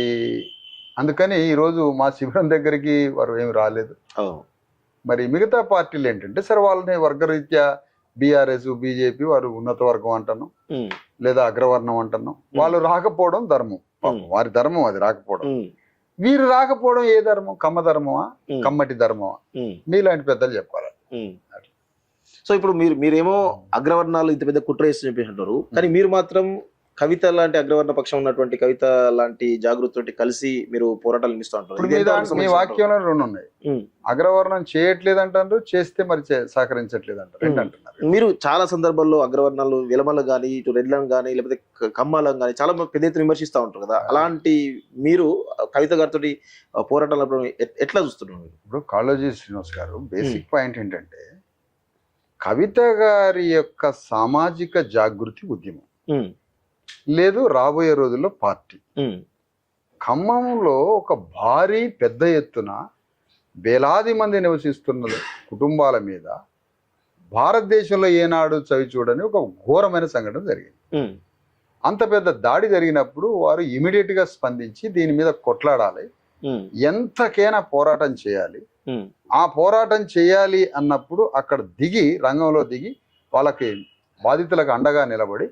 B: అందుకని ఈరోజు మా శిబిరం దగ్గరికి వారు ఏమి రాలేదు. మరి మిగతా పార్టీలు ఏంటంటే సరే వాళ్ళని వర్గరీత్యా బీఆర్ఎస్ బీజేపీ వారు ఉన్నత వర్గం అంటాను లేదా అగ్రవర్ణం అంటున్నాం, వాళ్ళు రాకపోవడం ధర్మం, వారి ధర్మం అది రాకపోవడం. వీరు రాకపోవడం ఏ ధర్మం? కమ్మ ధర్మమా కమ్మటి ధర్మమా? మీలాంటి పెద్దలు చెప్పాలి.
A: సో ఇప్పుడు మీరేమో అగ్రవర్ణాలు ఇంత పెద్ద కుట్ర వేసి చెప్పేసి అంటారు, కానీ మీరు మాత్రం కవిత లాంటి అగ్రవర్ణ పక్షం ఉన్నటువంటి కవిత లాంటి జాగృతితో కలిసి మీరు పోరాటాలు నిలుస్తూ ఉంటారు.
B: మీ వాక్యంలో రెండు ఉన్నాయి. అగ్రవర్ణం చేయట్లేదు అంటారు, చేస్తే మరి సహకరించట్లేదు అంటారు, రెండు అంటున్నారు.
A: మీరు చాలా సందర్భాల్లో అగ్రవర్ణాలు విలమలు కానీ ఇటు రెడ్లను కానీ లేకపోతే కమ్మాలను కానీ చాలా పెద్ద ఎత్తున విమర్శిస్తూ ఉంటారు కదా. అలాంటి మీరు కవిత గారితో పోరాటాలు ఎట్లా చూస్తున్నారు?
B: ఇప్పుడు కాళోజీ శ్రీనివాస్ గారు బేసిక్ పాయింట్ ఏంటంటే కవిత గారి యొక్క సామాజిక జాగృతి ఉద్యమం లేదు రాబోయే రోజుల్లో పార్టీ. ఖమ్మంలో ఒక భారీ పెద్ద ఎత్తున వేలాది మంది నివసిస్తున్న కుటుంబాల మీద భారతదేశంలో ఏనాడు చవి చూడని ఒక ఘోరమైన సంఘటన జరిగింది. అంత పెద్ద దాడి జరిగినప్పుడు వారు ఇమీడియట్ గా స్పందించి దీని మీద కొట్లాడాలి, ఎంతకైనా పోరాటం చేయాలి. ఆ పోరాటం చేయాలి అన్నప్పుడు అక్కడ దిగి రంగంలో దిగి వాళ్ళకి బాధితులకు అండగా నిలబడి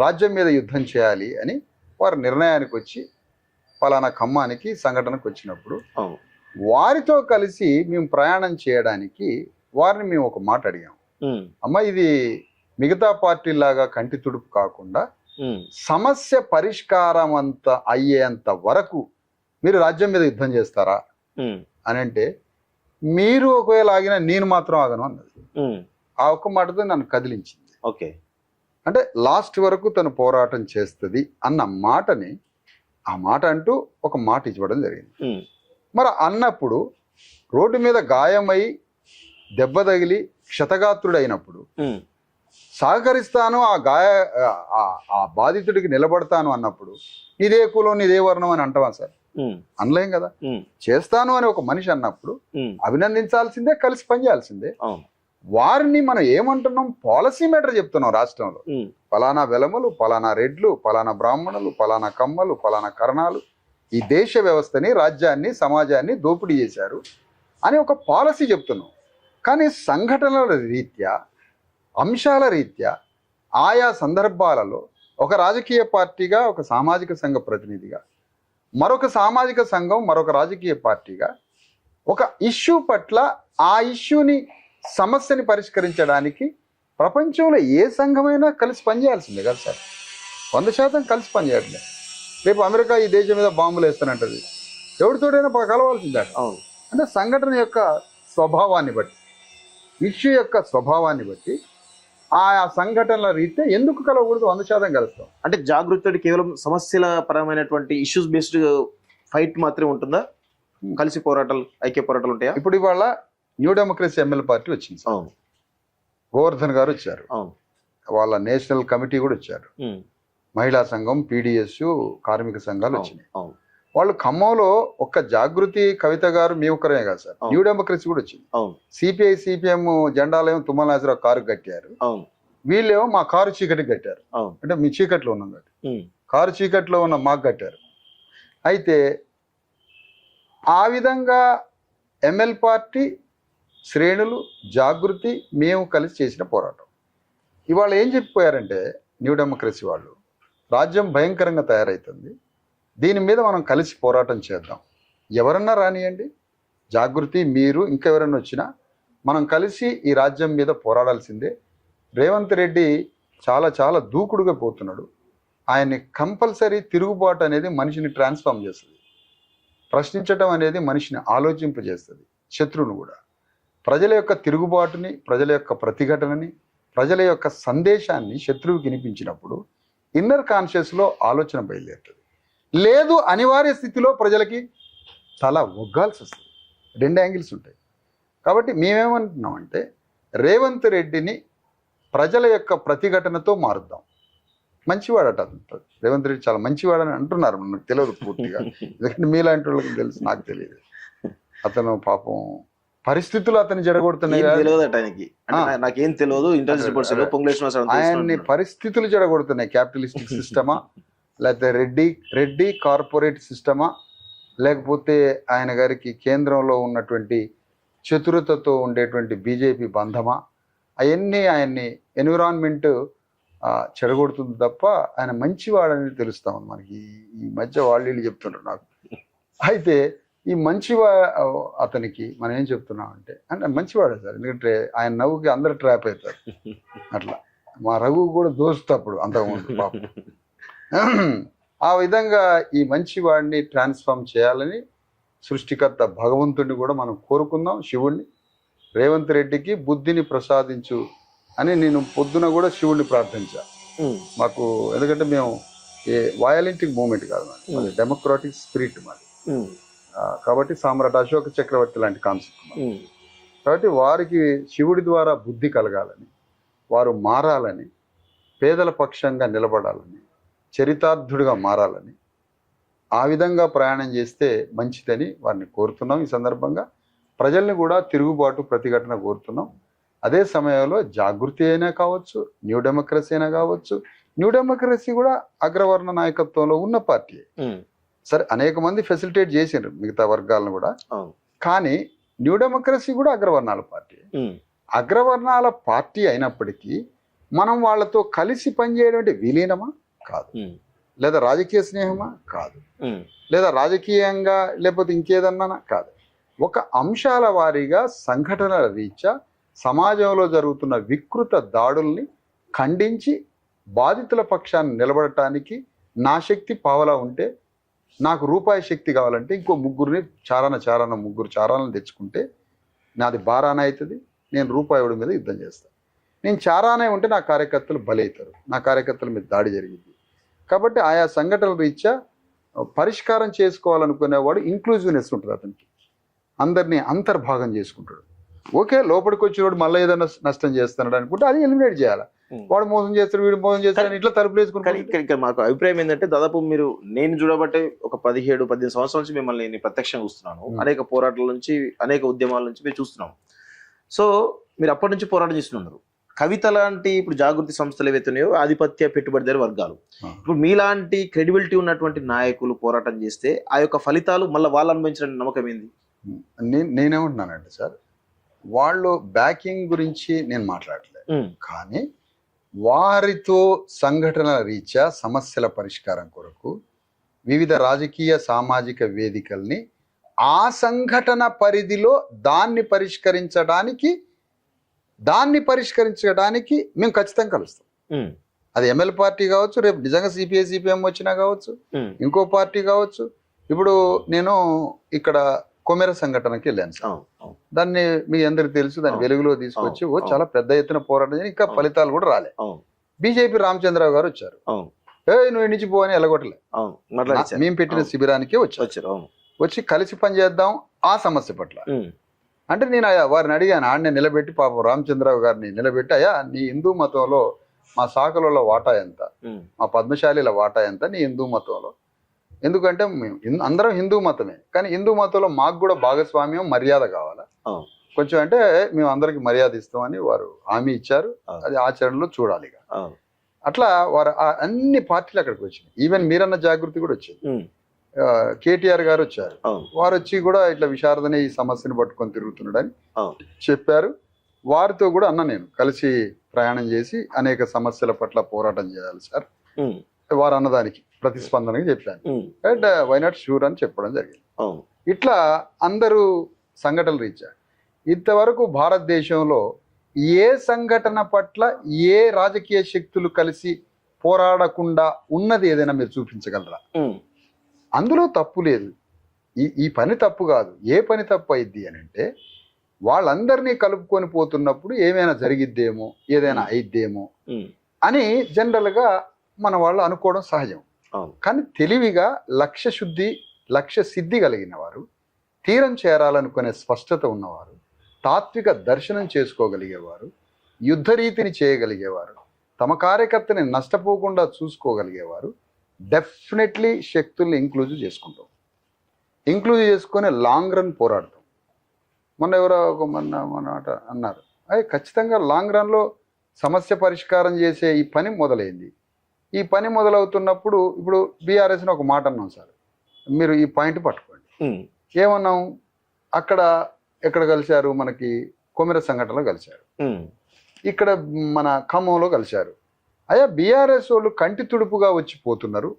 B: రాజ్యం మీద యుద్ధం చేయాలి అని వారు నిర్ణయానికి వచ్చి పలానా ఖమ్మానికి సంఘటనకు వచ్చినప్పుడు వారితో కలిసి మేము ప్రయాణం చేయడానికి వారిని మేము ఒక మాట అడిగాం. అమ్మ, ఇది మిగతా పార్టీలాగా కంటి తుడుపు కాకుండా సమస్య పరిష్కారం అయ్యేంత వరకు మీరు రాజ్యం మీద యుద్ధం చేస్తారా అని అంటే, మీరు ఒకవేళ ఆగినా నేను మాత్రం ఆగను అన్నది. ఆ ఒక్క మాటతో నన్ను కదిలించింది.
A: ఓకే,
B: అంటే లాస్ట్ వరకు తను పోరాటం చేస్తుంది అన్న మాటని ఆ మాట అంటూ ఒక మాట ఇవ్వడం జరిగింది. మరి అన్నప్పుడు రోడ్డు మీద గాయమై దెబ్బ తగిలి క్షతగాత్రుడైనప్పుడు సహకరిస్తాను, ఆ బాధితుడికి నిలబడతాను అన్నప్పుడు ఇదే కులం ఇదే వర్ణం అని అంటావా సార్? అనలేం కదా. చేస్తాను అని ఒక మనిషి అన్నప్పుడు అభినందించాల్సిందే, కలిసి పనిచేయాల్సిందే. వారిని మనం ఏమంటున్నాం? పాలసీ మేటర్ చెప్తున్నాం. రాష్ట్రంలో పలానా వెలమలు, పలానా రెడ్లు, పలానా బ్రాహ్మణులు, పలానా కమ్మలు, పలానా కర్ణాలు ఈ దేశ వ్యవస్థని, రాజ్యాన్ని, సమాజాన్ని దోపిడీ చేశారు అని ఒక పాలసీ చెప్తున్నాం. కానీ సంఘటనల రీత్యా, అంశాల రీత్యా, ఆయా సందర్భాలలో ఒక రాజకీయ పార్టీగా, ఒక సామాజిక సంఘ ప్రతినిధిగా, మరొక సామాజిక సంఘం, మరొక రాజకీయ పార్టీగా ఒక ఇష్యూ పట్ల ఆ ఇష్యూని సమస్యని పరిష్కరించడానికి ప్రపంచంలో ఏ సంఘమైనా కలిసి పనిచేయాల్సిందే కదా సార్. 100% కలిసి పనిచేయట్లేదు. రేపు అమెరికా ఈ దేశం మీద బాంబులు వేస్తానంటది, ఎవరితోటైనా కలవాల్సిందే. అంటే సంఘటన యొక్క స్వభావాన్ని బట్టి, ఇష్యూ యొక్క స్వభావాన్ని బట్టి ఆ సంఘటనల రీత్యా ఎందుకు కలవకూడదు? 100% కలుస్తాం.
A: అంటే జాగృతి కేవలం సమస్యల పరమైనటువంటి ఇష్యూస్ బేస్డ్ ఫైట్ మాత్రమే ఉంటుందా? కలిసి పోరాటాలు, ఐక్య పోరాటాలు ఉంటాయా?
B: ఇప్పుడు ఇవాళ న్యూ డెమోక్రసీ ఎమ్మెల్యే పార్టీ వచ్చింది. గోవర్ధన్ గారు వచ్చారు, వాళ్ళ నేషనల్ కమిటీ కూడా వచ్చారు, మహిళా సంఘం, పీడిఎస్, కార్మిక సంఘాలు వచ్చినాయి. వాళ్ళు ఖమ్మంలో ఒక్క జాగృతి కవిత గారు మీ ఒక్కరే కాదు సార్, న్యూ డెమోక్రసీ కూడా వచ్చింది. సిపిఐ సిపిఎం జెండాలేమో తుమ్మల నాగేశ్వరరావు కారు కట్టారు, వీళ్ళేమో మా కారు చీకటికి కట్టారు. అంటే మీ చీకట్లో ఉన్నాం కాబట్టి కారు చీకట్లో ఉన్న మాకు కట్టారు. అయితే ఆ విధంగా ఎంఎల్ పార్టీ శ్రేణులు, జాగృతి, మేము కలిసి చేసిన పోరాటం. ఇవాళ ఏం చెప్పిపోయారంటే న్యూ డెమోక్రసీ వాళ్ళు, రాజ్యం భయంకరంగా తయారవుతుంది, దీని మీద మనం కలిసి పోరాటం చేద్దాం. ఎవరన్నా రానియండి, జాగృతి, మీరు, ఇంకెవరన్నా వచ్చినా మనం కలిసి ఈ రాజ్యం మీద పోరాడాల్సిందే. రేవంత్ రెడ్డి చాలా చాలా దూకుడుగా పోతున్నాడు. ఆయన్ని కంపల్సరీ తిరుగుబాటు అనేది మనిషిని ట్రాన్స్ఫార్మ్ చేస్తుంది. ప్రశ్నించడం అనేది మనిషిని ఆలోచింపజేస్తుంది, శత్రువును కూడా. ప్రజల యొక్క తిరుగుబాటుని, ప్రజల యొక్క ప్రతిఘటనని, ప్రజల యొక్క సందేశాన్ని శత్రువుకి వినిపించినప్పుడు ఇన్నర్ కాన్షియస్లో ఆలోచన బయలుదేరుతుంది. లేదు అనివార్య స్థితిలో ప్రజలకి తల ఒగ్గాల్సి వస్తుంది. 2 యాంగిల్స్ ఉంటాయి. కాబట్టి మేమేమంటున్నామంటే రేవంత్ రెడ్డిని ప్రజల యొక్క ప్రతిఘటనతో మారుద్దాం. మంచివాడట అతను. రేవంత్ రెడ్డి చాలా మంచివాడని అంటున్నారు, నాకు తెలియదు పూర్తిగా, ఎందుకంటే మీలాంటి వాళ్ళకి తెలుసు, నాకు తెలియదు. అతను పాపం పరిస్థితులు అతను జరగొడుతున్నాయి,
A: తెలియదట ఆయనకి. నాకేం తెలియదు, ఇంటెలిజెన్స్ రిపోర్ట్స్ పొంగులేశ్వర
B: ఆయన్ని పరిస్థితులు జరగొడుతున్నాయి. క్యాపిటలిస్టిక్ సిస్టమా, లేకపోతే రెడ్డి కార్పొరేట్ సిస్టమా, లేకపోతే ఆయన గారికి కేంద్రంలో ఉన్నటువంటి చతురతతో ఉండేటువంటి బీజేపీ బంధమా, అవన్నీ ఆయన్ని ఎన్విరాన్మెంట్ చెడగొడుతుంది తప్ప ఆయన మంచివాడని తెలుస్తా ఉంది మనకి. ఈ మధ్య వాళ్ళు చెప్తుంటారు నాకు. అయితే ఈ అతనికి మనం ఏం చెప్తున్నాం అంటే మంచివాడే సార్, ఎందుకంటే ఆయన నవ్వుకి అందరు ట్రాప్ అవుతారు. అట్లా మా రఘు కూడా దోస్తు అప్పుడు అంతకుముందు పాపం. ఆ విధంగా ఈ మంచివాడిని ట్రాన్స్ఫార్మ్ చేయాలని సృష్టికర్త భగవంతుడిని కూడా మనం కోరుకుందాం, శివుణ్ణి. రేవంత్ రెడ్డికి బుద్ధిని ప్రసాదించు అని నేను పొద్దున కూడా శివుణ్ణి ప్రార్థించా మాకు. ఎందుకంటే మేము ఏ వయలెంటిక్ మూమెంట్ కాదు మాది, డెమోక్రాటిక్ స్పిరిట్ మాది. కాబట్టి సామ్రాట్ అశోక చక్రవర్తి లాంటి కాన్సెప్ట్. కాబట్టి వారికి శివుడి ద్వారా బుద్ధి కలగాలని, వారు మారాలని, పేదల పక్షంగా నిలబడాలని, చరితార్థుడిగా మారాలని, ఆ విధంగా ప్రయాణం చేస్తే మంచిదని వారిని కోరుతున్నాం. ఈ సందర్భంగా ప్రజల్ని కూడా తిరుగుబాటు ప్రతిఘటన కోరుతున్నాం. అదే సమయంలో జాగృతి అయినా కావచ్చు, న్యూ డెమోక్రసీ అయినా కావచ్చు. న్యూ డెమోక్రసీ కూడా అగ్రవర్ణ నాయకత్వంలో ఉన్న పార్టీ. సరే, అనేక మంది ఫెసిలిటేట్ చేసిండ్రు మిగతా వర్గాలను కూడా, కానీ న్యూ డెమోక్రసీ కూడా అగ్రవర్ణాల పార్టీ. అగ్రవర్ణాల పార్టీ అయినప్పటికీ మనం వాళ్ళతో కలిసి పనిచేయడం విలీనమా? కాదు. లేదా రాజకీయ స్నేహమా? కాదు. లేదా రాజకీయంగా లేకపోతే ఇంకేదన్నా? కాదు. ఒక అంశాల వారీగా సంఘటనల రీత్యా సమాజంలో జరుగుతున్న వికృత దాడుల్ని ఖండించి బాధితుల పక్షాన్ని నిలబడటానికి నా శక్తి పావలా ఉంటే, నాకు రూపాయి శక్తి కావాలంటే ఇంకో ముగ్గురిని ముగ్గురు చారాలను తెచ్చుకుంటే నాది బారాన అవుతుంది. నేను రూపాయి మీద యుద్ధం చేస్తాను. నేను చారానే ఉంటే నా కార్యకర్తలు బలవుతారు, నా కార్యకర్తల మీద దాడి జరిగింది. కాబట్టి ఆయా సంఘటనల రీత్యా పరిష్కారం చేసుకోవాలనుకునేవాడు ఇంక్లూజివ్నెస్ ఉంటుంది అతనికి, అందరినీ అంతర్భాగం చేసుకుంటాడు. ఓకే, లోపలికి వచ్చినోడు మళ్ళీ ఏదైనా నష్టం చేస్తున్నాడు అనుకుంటే అది ఎలిమినేట్ చేయాలి. వాడు మోసం చేస్తాడు, వీడు మోసం చేస్తాడు, ఇట్లా తలుపులు వేసుకుంటాడు.
A: మాకు అభిప్రాయం ఏంటంటే, దాదాపు నేను చూడబట్టే ఒక 17-18 సంవత్సరాల నుంచి మిమ్మల్ని నేను ప్రత్యక్షంగా చూస్తున్నాను. అనేక పోరాటాల నుంచి, అనేక ఉద్యమాల నుంచి మేము చూస్తున్నాం. సో మీరు అప్పటి నుంచి పోరాటం చేస్తున్నారు. కవిత లాంటి ఇప్పుడు జాగృతి సంస్థలు ఏవైతున్నాయో ఆధిపత్య పెట్టుబడిదారు వర్గాలు, ఇప్పుడు మీలాంటి క్రెడిబిలిటీ ఉన్నటువంటి నాయకులు పోరాటం చేస్తే ఆ యొక్క ఫలితాలు మళ్ళీ వాళ్ళు అనుభవించిన నమ్మకం ఏంది?
B: నేనేమంటున్నానంటే సార్, వాళ్ళు బ్యాకింగ్ గురించి నేను మాట్లాడలేదు, కానీ వారితో సంఘటనల రీత్యా సమస్యల పరిష్కారం కొరకు వివిధ రాజకీయ సామాజిక వేదికల్ని ఆ సంఘటన పరిధిలో దాన్ని పరిష్కరించడానికి మేము ఖచ్చితంగా కలుస్తాం. అది ఎంఎల్ పార్టీ కావచ్చు, రేపు నిజంగా సిపిఐ సిపిఎం వచ్చినా కావచ్చు, ఇంకో పార్టీ కావచ్చు. ఇప్పుడు నేను ఇక్కడ కొమెర సంఘటనకి వెళ్ళాను సార్. దాన్ని మీ అందరికి తెలుసు, దాన్ని వెలుగులో తీసుకొచ్చి చాలా పెద్ద ఎత్తున పోరాటం, ఇంకా ఫలితాలు కూడా రాలే. బీజేపీ రామచంద్రరావు గారు వచ్చారు, నువ్వు ఇంటికి పో అని ఎలగొట్టలే, మేము పెట్టిన శిబిరానికే వచ్చారు. వచ్చి కలిసి పనిచేద్దాం ఆ సమస్య పట్ల అంటే నేను వారిని అడిగాను. ఆడనే నిలబెట్టి, పాపం రామచంద్రరావు గారిని నిలబెట్టి, అయ్యా నీ హిందూ మతంలో మా శాఖలలో వాటా ఎంత, మా పద్మశాలిల వాటా ఎంత నీ హిందూ మతంలో? ఎందుకంటే అందరం హిందూ మతమే, కానీ హిందూ మతంలో మాకు కూడా భాగస్వామ్యం, మర్యాద కావాలా కొంచెం, అంటే మేము అందరికి మర్యాద ఇస్తామని వారు హామీ ఇచ్చారు. అది ఆచరణలో చూడాలి. అట్లా వారు అన్ని పార్టీలు అక్కడికి వచ్చినాయి. ఈవెన్ మీరన్న జాగృతి కూడా వచ్చింది, కేటీఆర్ గారు వచ్చారు. వారు వచ్చి కూడా ఇట్లా విశారదనే ఈ సమస్యను పట్టుకొని తిరుగుతున్నాడని చెప్పారు. వారితో కూడా నేను కలిసి ప్రయాణం చేసి అనేక సమస్యల పట్ల పోరాటం చేయాలి సార్, వారు అన్నదానికి ప్రతిస్పందనగా చెప్పాను. అండ్ వై నాట్ షూర్ అని చెప్పడం జరిగింది. ఇట్లా అందరూ సంఘటనలు రీత్యా ఇంతవరకు భారతదేశంలో ఏ సంఘటన పట్ల ఏ రాజకీయ శక్తులు కలిసి పోరాడకుండా ఉన్నది ఏదైనా మీరు చూపించగలరా? అందులో తప్పు లేదు. ఈ పని తప్పు కాదు. ఏ పని తప్పు అయింది అని అంటే, వాళ్ళందరినీ కలుపుకొని పోతున్నప్పుడు ఏమైనా జరిగిద్దేమో, ఏదైనా అయిద్దేమో అని జనరల్గా మన వాళ్ళు అనుకోవడం సహజం. కానీ తెలివిగా లక్ష్య సిద్ధి కలిగిన వారు, తీరం చేరాలనుకునే స్పష్టత ఉన్నవారు, తాత్విక దర్శనం చేసుకోగలిగేవారు, యుద్ధ రీతిని చేయగలిగేవారు, తమ కార్యకర్తని నష్టపోకుండా చూసుకోగలిగేవారు డెఫినెట్లీ శక్తుల్ని ఇంక్లూజివ్ చేసుకుంటాం. ఇంక్లూజివ్ చేసుకొని లాంగ్ రన్ పోరాడతాం. మొన్న ఎవరో మన అన్నారు, అదే ఖచ్చితంగా లాంగ్ రన్లో సమస్య పరిష్కారం చేసే ఈ పని మొదలైంది. ఈ పని మొదలవుతున్నప్పుడు ఇప్పుడు బీఆర్ఎస్ని ఒక మాట అన్నాం సార్, మీరు ఈ పాయింట్ పట్టుకోండి. ఏమన్నాం, అక్కడ ఎక్కడ కలిశారు, మనకి కొమెర సంఘటనలో కలిశారు, ఇక్కడ మన ఖమ్మంలో కలిశారు. అయ్యా బీఆర్ఎస్ వాళ్ళు కంటి తుడుపుగా వచ్చిపోతున్నారు,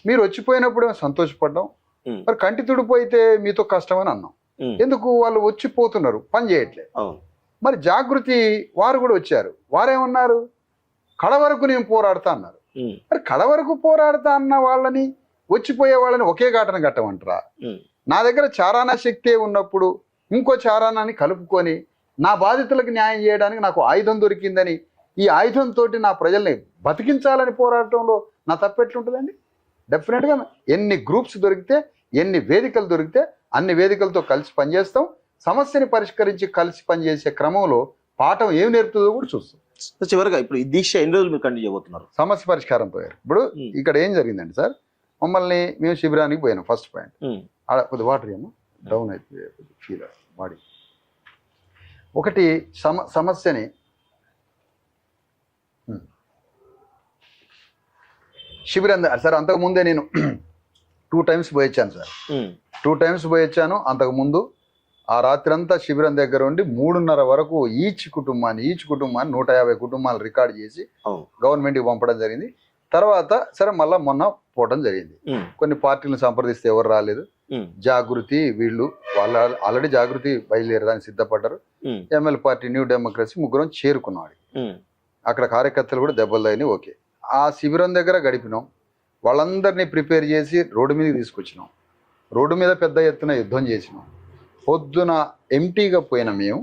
B: మీరు వచ్చిపోయినప్పుడు సంతోషపడ్డాం, మరి కంటి తుడుపు అయితే మీతో కష్టమని అన్నాం. ఎందుకు, వాళ్ళు వచ్చిపోతున్నారు, పని చేయట్లేదు. మరి జాగృతి వారు కూడా వచ్చారు, వారేమన్నారు, కడ వరకు నేను పోరాడతా అన్నారు. మరి కడ వరకు పోరాడతా అన్న వాళ్ళని, వచ్చిపోయే వాళ్ళని ఒకే ఘటన కట్టమంటారా? నా దగ్గర చారానా శక్తే ఉన్నప్పుడు ఇంకో చారానాన్ని కలుపుకొని నా బాధితులకు న్యాయం చేయడానికి నాకు ఆయుధం దొరికిందని, ఈ ఆయుధంతో నా ప్రజల్ని బతికించాలని పోరాటంలో నా తప్పెట్లుంటుందండి? డెఫినెట్గా ఎన్ని గ్రూప్స్ దొరికితే, ఎన్ని వేదికలు దొరికితే అన్ని వేదికలతో కలిసి పనిచేస్తాం. సమస్యని పరిష్కరించి కలిసి పనిచేసే క్రమంలో పాఠం ఏమి నేర్పుతుందో కూడా చూస్తాం.
A: చివరిగా ఇప్పుడు ఈ దీక్ష ఎన్ని రోజులు మీరు కంటిన్యూ చేయబోతున్నారు?
B: సమస్య పరిష్కారంతో. ఇప్పుడు ఇక్కడ ఏం జరిగిందండి సార్, మమ్మల్ని మేము శిబిరానికి పోయినాం. ఫస్ట్ పాయింట్, ఆడ కొద్ది వాటర్ ఏమో డౌన్ అయితే ఫీల్ బాడీ. ఒకటి సమస్యని శిబిరం సార్, అంతకుముందే నేను 2 times పోయొచ్చాను సార్. 2 times పోయొచ్చాను. అంతకుముందు ఆ రాత్రి అంతా శిబిరం దగ్గర ఉండి 3:30 వరకు ఈచ్ కుటుంబాన్ని 150 కుటుంబాలు రికార్డ్ చేసి గవర్నమెంట్కి పంపడం జరిగింది. తర్వాత సరే మళ్ళీ మొన్న పోవడం జరిగింది. కొన్ని పార్టీలను సంప్రదిస్తే ఎవరు రాలేదు. జాగృతి వీళ్ళు ఆల్రెడీ జాగృతి బయలుదేరడానికి సిద్ధపడ్డారు. ఎంఎల్ పార్టీ న్యూ డెమోక్రసీ ముగ్గురం చేరుకున్నాడు. అక్కడ కార్యకర్తలు కూడా దెబ్బలు తగినాయి. ఓకే, ఆ శిబిరం దగ్గర గడిపినాం. వాళ్ళందరినీ ప్రిపేర్ చేసి రోడ్డు మీదకి తీసుకొచ్చినాం. రోడ్డు మీద పెద్ద ఎత్తున యుద్ధం చేసినాం. పొద్దున ఎంటీగా పోయిన మేము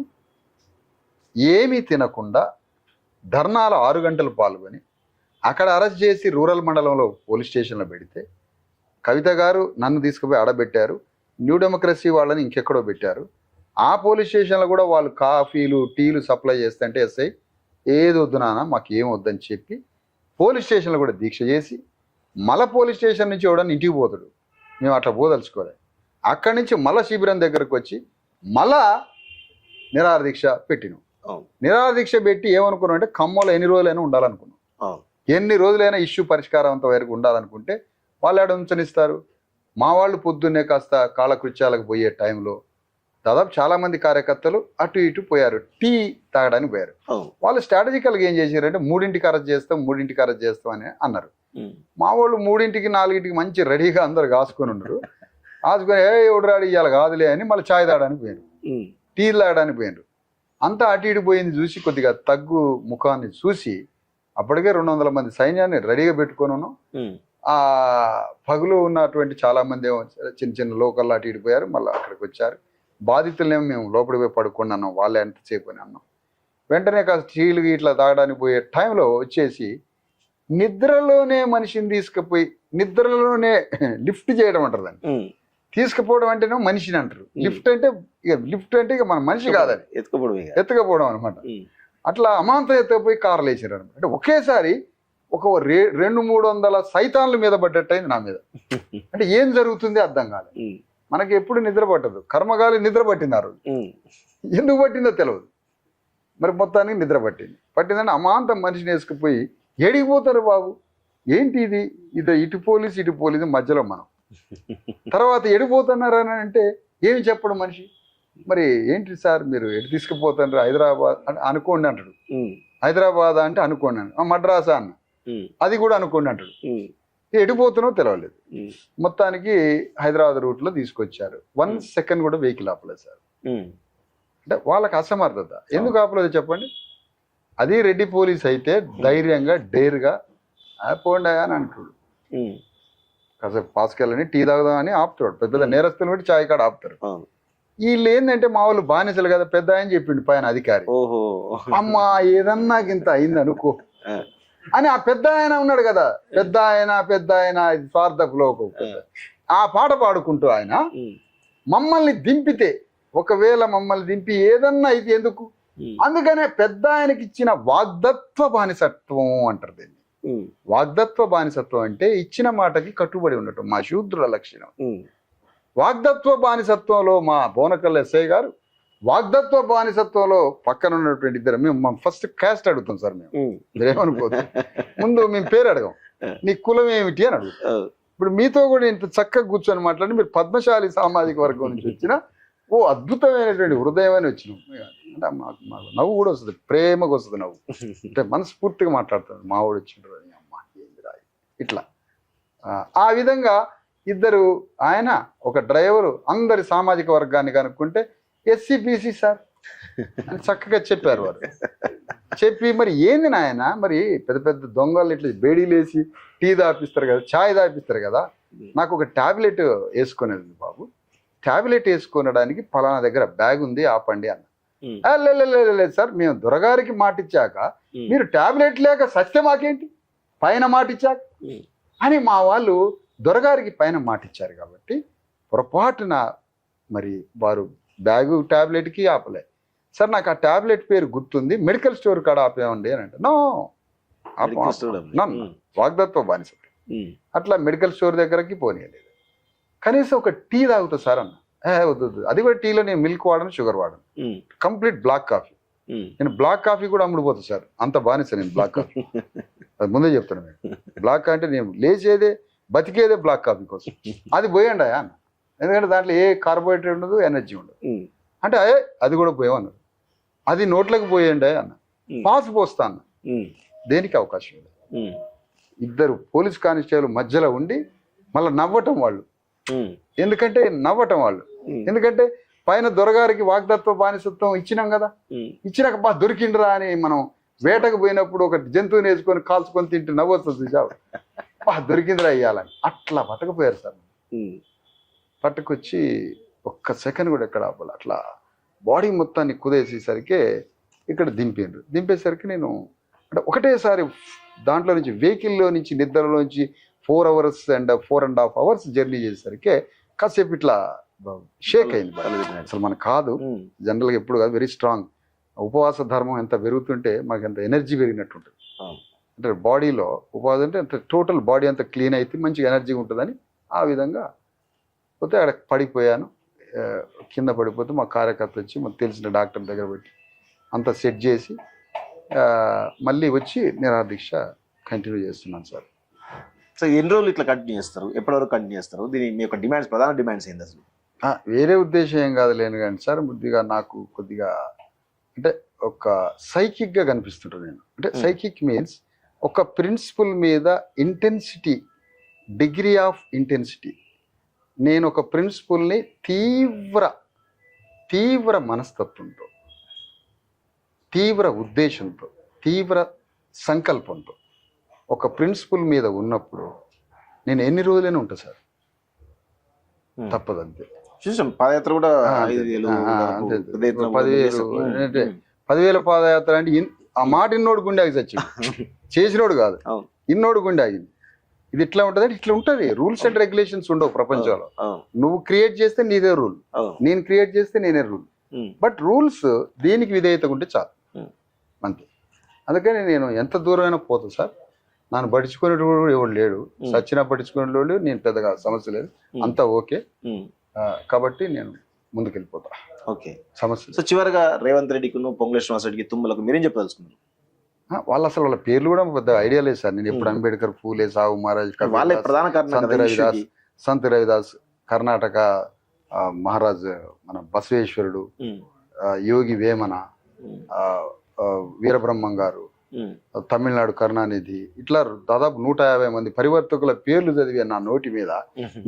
B: ఏమీ తినకుండా ధర్నాలు 6 గంటలు పాల్గొని అక్కడ అరెస్ట్ చేసి రూరల్ మండలంలో పోలీస్ స్టేషన్లో పెడితే కవిత గారు నన్ను తీసుకుపోయి ఆడబెట్టారు. న్యూ డెమోక్రసీ వాళ్ళని ఇంకెక్కడో పెట్టారు. ఆ పోలీస్ స్టేషన్లో కూడా వాళ్ళు కాఫీలు టీలు సప్లై చేస్తుంటే ఎస్ఐ ఏది వద్దు నాన్న మాకు ఏం వద్దని చెప్పి పోలీస్ స్టేషన్లో కూడా దీక్ష చేసి మళ్ళీ పోలీస్ స్టేషన్ నుంచి ఎవడన్నా ఇంటికి పోతాడు. మేము అట్లా పోదలుచుకోలేదు. అక్కడి నుంచి మళ్ళా శిబిరం దగ్గరకు వచ్చి మళ్ళా నిరాహార దీక్ష పెట్టినాం. నిరాహార దీక్ష పెట్టి ఏమనుకున్నాం అంటే ఖమ్మంలో ఎన్ని రోజులైనా ఉండాలనుకున్నాం. ఎన్ని రోజులైనా ఇష్యూ పరిష్కారం అంత వరకు ఉండాలనుకుంటే వాళ్ళు ఏడ ఉంచనిస్తారు. మా వాళ్ళు పొద్దున్నే కాస్త కాలకృత్యాలకు పోయే టైంలో దాదాపు చాలా మంది కార్యకర్తలు అటు ఇటు పోయారు, టీ తాగడానికి పోయారు. వాళ్ళు స్ట్రాటజికల్గా ఏం చేశారంటే 3ంటికి అరెస్ట్ చేస్తాం అని అన్నారు. మా వాళ్ళు 3ంటికి 4ంటికి మంచి రెడీగా అందరు కాసుకొని ఉన్నారు. కాసుకొని ఎవడు రాడి ఇవాళ కాదులే అని మళ్ళీ ఛాయ్ తాగడానికి పోయారు, టీలు తాగడానికి పోయారు. అంతా అటు ఇటు పోయింది చూసి కొద్దిగా తగ్గు ముఖాన్ని చూసి అప్పటికే 200 మంది సైన్యాన్ని రెడీగా పెట్టుకొని ఉన్నాం. ఆ పగులు ఉన్నటువంటి చాలా మంది ఏమో చిన్న చిన్న లోకల్లో అటు ఇటు పోయారు. మళ్ళీ అక్కడికి వచ్చారు. బాధితులనేమో మేము లోపలికి పోయి పడుకొని అన్నాం. వాళ్ళే ఎంతసేపు అని అన్నాం. వెంటనే కాస్త టీలు ఇట్లా తాగడానికి పోయే టైంలో వచ్చేసి నిద్రలోనే మనిషిని తీసుకుపోయి నిద్రలోనే లిఫ్ట్ చేయడం అంటారు దాన్ని. తీసుకుపోవడం అంటేనే మనిషిని అంటారు. లిఫ్ట్ అంటే ఇక మన మనిషి కాదని ఎత్తుకపోవడం అనమాట. అట్లా అమాంతం ఎత్తుకపోయి కార్లు వేసారు అనమాట. అంటే ఒకేసారి ఒక 200-300 సైతాన్ల మీద పడ్డట్టయింది నా మీద. అంటే ఏం జరుగుతుంది అర్థం కాదు. మనకి ఎప్పుడు నిద్ర పట్టదు. కర్మగాలి నిద్ర పట్టింది ఆ రోజు. ఎందుకు పట్టిందో తెలియదు. మరి మొత్తానికి నిద్ర పట్టిందని అమాంతం మనిషిని వేసుకుపోయి ఏడిగిపోతారు బాబు, ఏంటి ఇది ఇటు పోలీసు మధ్యలో మనం. తర్వాత ఎడిపోతున్నారు అని అంటే ఏమి చెప్పడం మనిషి. మరి ఏంటి సార్ మీరు ఎటు తీసుకుపోతున్నారు, హైదరాబాద్ అనుకోండి అంటాడు. హైదరాబాద్ అంటే అనుకోండి అన్న, మద్రాసా అన్న అది కూడా అనుకోండి అంటాడు. ఎడిపోతున్నావు తెలవలేదు. మొత్తానికి హైదరాబాద్ రూట్లో తీసుకొచ్చారు. 1 సెకండ్ కూడా వెహికల్ ఆపలేదు సార్. అంటే వాళ్ళకి అసమర్థత. ఎందుకు ఆపలేదు చెప్పండి. అది రెడ్డి పోలీస్ అయితే ధైర్యంగా డేర్గా పోండి అని అంటాడు. కాసేపు పాసుకెళ్ళని టీ తాగుదామని ఆపుతాడు. పెద్ద నేరస్తులు పెట్టి ఛాయ్ కాడ ఆపుతారు. వీళ్ళు ఏంటంటే మా వాళ్ళు బానిసలు కదా, పెద్ద ఆయన చెప్పిండు పైన అధికారి, అమ్మా ఏదన్నా ఇంత అయింది అనుకో అని. ఆ పెద్ద ఆయన ఉన్నాడు కదా, పెద్ద ఆయన స్వార్థపు లోకం, ఆ పాట పాడుకుంటూ ఆయన మమ్మల్ని దింపితే, ఒకవేళ మమ్మల్ని దింపి ఏదన్నా అయితే ఎందుకు అందుకనే పెద్ద ఆయనకి ఇచ్చిన వాగ్దత్వ బానిసత్వం అంటారు దీన్ని. వాగ్దత్వ బానిసత్వం అంటే ఇచ్చిన మాటకి కట్టుబడి ఉండటం మా శూద్రుల లక్షణం. వాగ్దత్వ బానిసత్వంలో మా బోనకల్ ఎస్ఐ గారు, వాగ్దత్వ బానిసత్వంలో పక్కన ఉన్నటువంటి ఇద్దరు, మేము ఫస్ట్ క్యాస్ట్ అడుగుతాం సార్, మేము మీరేమనుకోదు, ముందు మేము పేరు అడగం, నీ కులం ఏమిటి అని అడుగుతాం. ఇప్పుడు మీతో కూడా ఇంత చక్కగా కూర్చొని మాట్లాడి మీరు పద్మశాలి సామాజిక వర్గం నుంచి వచ్చిన ఓ అద్భుతమైనటువంటి హృదయం అని వచ్చినాం అంటే మాకు నవ్వు కూడా వస్తుంది, ప్రేమకు వస్తుంది నవ్వు, అంటే మనస్ఫూర్తిగా మాట్లాడుతుంది. మా వాడు వచ్చిండ్రు అని, అమ్మ ఏంది రాయి ఇట్లా. ఆ విధంగా ఇద్దరు, ఆయన ఒక డ్రైవరు, అందరి సామాజిక వర్గాన్ని కనుక్కుంటే SC/BC సార్ అని చక్కగా చెప్పారు వారు. చెప్పి మరి ఏంది నాయన, మరి పెద్ద పెద్ద దొంగలు ఇట్లా బేడీలు వేసి టీ దాపిస్తారు కదా, ఛాయ్ దాపిస్తారు కదా, నాకు ఒక టాబ్లెట్ వేసుకునేది బాబు, టాబ్లెట్ వేసుకునడానికి పలానా దగ్గర బ్యాగ్ ఉంది ఆపండి అన్న. లేదు సార్, మేము దొరగారికి మాటిచ్చాక మీరు టాబ్లెట్ లేక సత్యం మాకేంటి, పైన మాటిచ్చాక అని మా వాళ్ళు దొరగారికి పైన మాటిచ్చారు కాబట్టి పొరపాటున మరి వారు బ్యాగు టాబ్లెట్కి ఆపలే. సార్ నాకు ఆ టాబ్లెట్ పేరు గుర్తుంది, మెడికల్ స్టోర్ కాడ ఆపేయండి అని అంటే, నో వాగ్దత్వ బానిసత్వం. అట్లా మెడికల్ స్టోర్ దగ్గరకి పోనీయలేదు. కనీసం ఒక టీ తాగుతా సార్ అన్న, వద్దు, అది కూడా టీలో నేను మిల్క్ వాడను, షుగర్ వాడను, కంప్లీట్ బ్లాక్ కాఫీ. నేను బ్లాక్ కాఫీ కూడా అమ్ముడుపోతా సార్, అంత బానిస నేను బ్లాక్ కాఫీ. అది ముందే చెప్తున్నాను, బ్లాక్ అంటే నేను లేచేదే బతికేదే బ్లాక్ కాఫీ కోసం. అది పోయండి అన్న, ఎందుకంటే దాంట్లో ఏ కార్బోహైడ్రేట్ ఉండదు, ఎనర్జీ ఉండదు అంటే అది కూడా పోయామన్నారు. అది నోట్లోకి పోయండి అన్న, పాస్ పోస్తా అన్న, దేనికి అవకాశం లేదు. ఇద్దరు పోలీస్ కానిస్టేబుల్ మధ్యలో ఉండి మళ్ళీ నవ్వటం వాళ్ళు, ఎందుకంటే నవ్వటం వాళ్ళు, ఎందుకంటే పైన దొరగారికి వాగ్దత్వ బానిసత్వం ఇచ్చినాం కదా, ఇచ్చినాక బా దొరికిండ్రా అని మనం వేటకు పోయినప్పుడు ఒక జంతువుని వేసుకొని కాల్చుకొని తింటే నవ్వొస్తుంది చూసావు, బా దొరికిందిరా ఇయ్యాలని. అట్లా పట్టకపోయారు సార్. పట్టుకొచ్చి ఒక్క సెకండ్ కూడా ఎక్కడ ఆపాలి, అట్లా బాడీ మొత్తాన్ని కుదేసేసరికి ఇక్కడ దింపేసరికి నేను అంటే ఒకటేసారి దాంట్లో నుంచి వెహికల్లో నుంచి నిద్రలో నుంచి 4 hours and 4.5 hours జర్నీ చేసేసరికి కాసేపు ఇట్లా షేక్ అయింది. అసలు మనకు కాదు, జనరల్గా ఎప్పుడు కాదు, వెరీ స్ట్రాంగ్. ఉపవాస ధర్మం ఎంత పెరుగుతుంటే మాకు ఎంత ఎనర్జీ పెరిగినట్టు ఉంటుంది. అంటే బాడీలో ఉపవాసం అంటే అంత టోటల్ బాడీ అంతా క్లీన్ అయితే మంచిగా ఎనర్జీ ఉంటుందని ఆ విధంగా పోతే అక్కడ పడిపోయాను. కింద పడిపోతే మా కార్యకర్త వచ్చి మాకు తెలిసిన డాక్టర్ దగ్గర పెట్టి అంతా సెట్ చేసి మళ్ళీ వచ్చి నిరాదీక్ష కంటిన్యూ చేస్తున్నాను సార్.
A: సో ఎన్ని రోజులు ఇట్లా కంటిన్యూ చేస్తారు, ఎప్పటివరకు కంటిన్యూ చేస్తారు, దీని మీ యొక్క డిమాండ్స్, ప్రధాన డిమాండ్స్ ఏంది అసలు?
B: వేరే ఉద్దేశం ఏం కాదు లేను కానీ సార్, కొద్దిగా నాకు కొద్దిగా అంటే ఒక సైకిక్గా కనిపిస్తుంటాను నేను. అంటే సైకిక్ మీన్స్ ఒక ప్రిన్సిపల్ మీద ఇంటెన్సిటీ, డిగ్రీ ఆఫ్ ఇంటెన్సిటీ. నేను ఒక ప్రిన్సిపల్ని తీవ్ర మనస్తత్వంతో, తీవ్ర ఉద్దేశంతో, తీవ్ర సంకల్పంతో ఒక ప్రిన్సిపల్ మీద ఉన్నప్పుడు నేను ఎన్ని రోజులైనా ఉంటా సార్, తప్పదంతే.
A: చూసాం పాదయాత్ర కూడా
B: 10,000 పాదయాత్ర అంటే ఆ మాట ఇన్నోడు గుండె ఆగి చచ్చింది, చేసినోడు కాదు, ఇన్నోడు గుండె ఆగింది. ఇది ఇట్లా ఉంటుంది అంటే ఇట్లా ఉంటుంది. రూల్స్ అండ్ రెగ్యులేషన్స్ ఉండవు ప్రపంచంలో. నువ్వు క్రియేట్ చేస్తే నీదే రూల్, నేను క్రియేట్ చేస్తే నేనే రూల్. బట్ రూల్స్ దీనికి విధేయతగా ఉంటే చాలు, అంతే. అందుకని నేను ఎంత దూరమైనా పోతా సార్. నన్ను పట్టించుకునేటోడు ఎవడు లేడు, సచ్చినా పట్టించుకునేటోడు, నేను పెద్దగా సమస్య లేదు, అంతా ఓకే. కాబట్టి నేను ముందుకెళ్ళిపోతా.
A: ఓకే,
B: సమస్య.
A: సో చివరిగా రేవంత్ రెడ్డికి, పొంగులేటి శ్రీనివాసరెడ్డికి, తుమ్మలకు మీరేం చెప్పదలుచుకున్నారు?
B: వాళ్ళు అసలు వాళ్ళ పేర్లు కూడా పెద్ద ఐడియా లేదు సార్. నేను ఎప్పుడు అంబేద్కర్, ఫూలే, సాహు మహారాజ్, సంత్ రవిదాస్, కర్ణాటక మహారాజ్ మన బసవేశ్వరుడు, యోగి వేమన, వీరబ్రహ్మం గారు, తమిళనాడు కరుణానిధి, ఇట్లా దాదాపు 150 మంది పరివర్తకుల పేర్లు చదివి నా నోటి మీద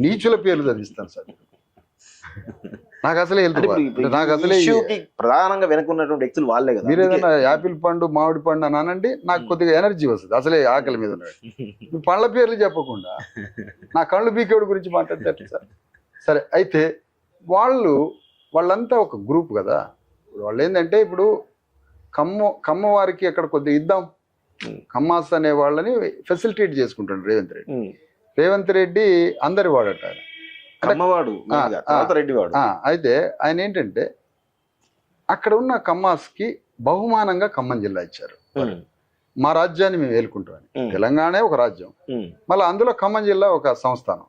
B: నీచుల పేర్లు చదివిస్తాను సార్. నాకు అసలే
A: ప్రధానంగా వెనుకున్నటువంటి వ్యక్తులు వాళ్ళే కదా.
B: మీరు ఏదైనా యాపిల్ పండు, మామిడి పండు అని అనండి, నాకు కొద్దిగా ఎనర్జీ వస్తుంది. అసలే ఆకలి మీద ఉన్నాడు, పండ్ల పేర్లు చెప్పకుండా నా కళ్ళు బీకేవుడి గురించి మాట్లాడితే సార్. సరే, అయితే వాళ్ళంతా ఒక గ్రూప్ కదా. వాళ్ళు ఏంటంటే ఇప్పుడు కమ్మ వారికి అక్కడ కొద్దిగా ఇద్దాం, కమ్మాస్ అనే వాళ్ళని ఫెసిలిటేట్ చేసుకుంటాడు రేవంత్ రెడ్డి అందరి వాడట. అయితే ఆయన ఏంటంటే అక్కడ ఉన్న కమ్మాస్కి బహుమానంగా ఖమ్మం జిల్లా ఇచ్చారు. మా రాజ్యాన్ని మేము ఏలుకుంటామని. తెలంగాణ ఒక రాజ్యం, మళ్ళీ అందులో ఖమ్మం జిల్లా ఒక సంస్థానం.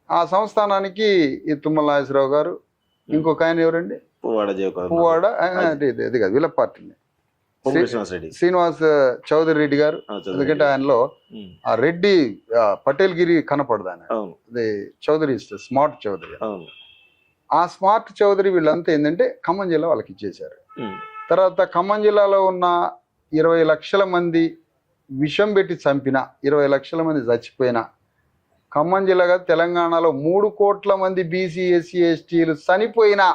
B: ఆ సంస్థానానికి ఈ తుమ్మల నాగేశ్వరరావు గారు, ఇంకొక ఆయన ఎవరండి, పువ్వాడ, ఇది కాదు వీళ్ళ పార్టీని, శ్రీనివాస్ చౌదరి రెడ్డి గారు. ఎందుకంటే ఆయనలో ఆ రెడ్డి పటేల్ గిరి కనపడదు, ఆయన అది చౌదరి ఇస్తే స్మార్ట్ చౌదరి. ఆ స్మార్ట్ చౌదరి వీళ్ళంతా ఏంటంటే ఖమ్మం జిల్లా వాళ్ళకి ఇచ్చేశారు. తర్వాత ఖమ్మం జిల్లాలో ఉన్న 20 లక్షల మంది విషం పెట్టి చంపిన, 20 లక్షల మంది చచ్చిపోయిన, ఖమ్మం జిల్లా కాదు తెలంగాణలో 3 కోట్ల మంది బీసీ ఎస్సీ ఎస్టీలు చనిపోయినా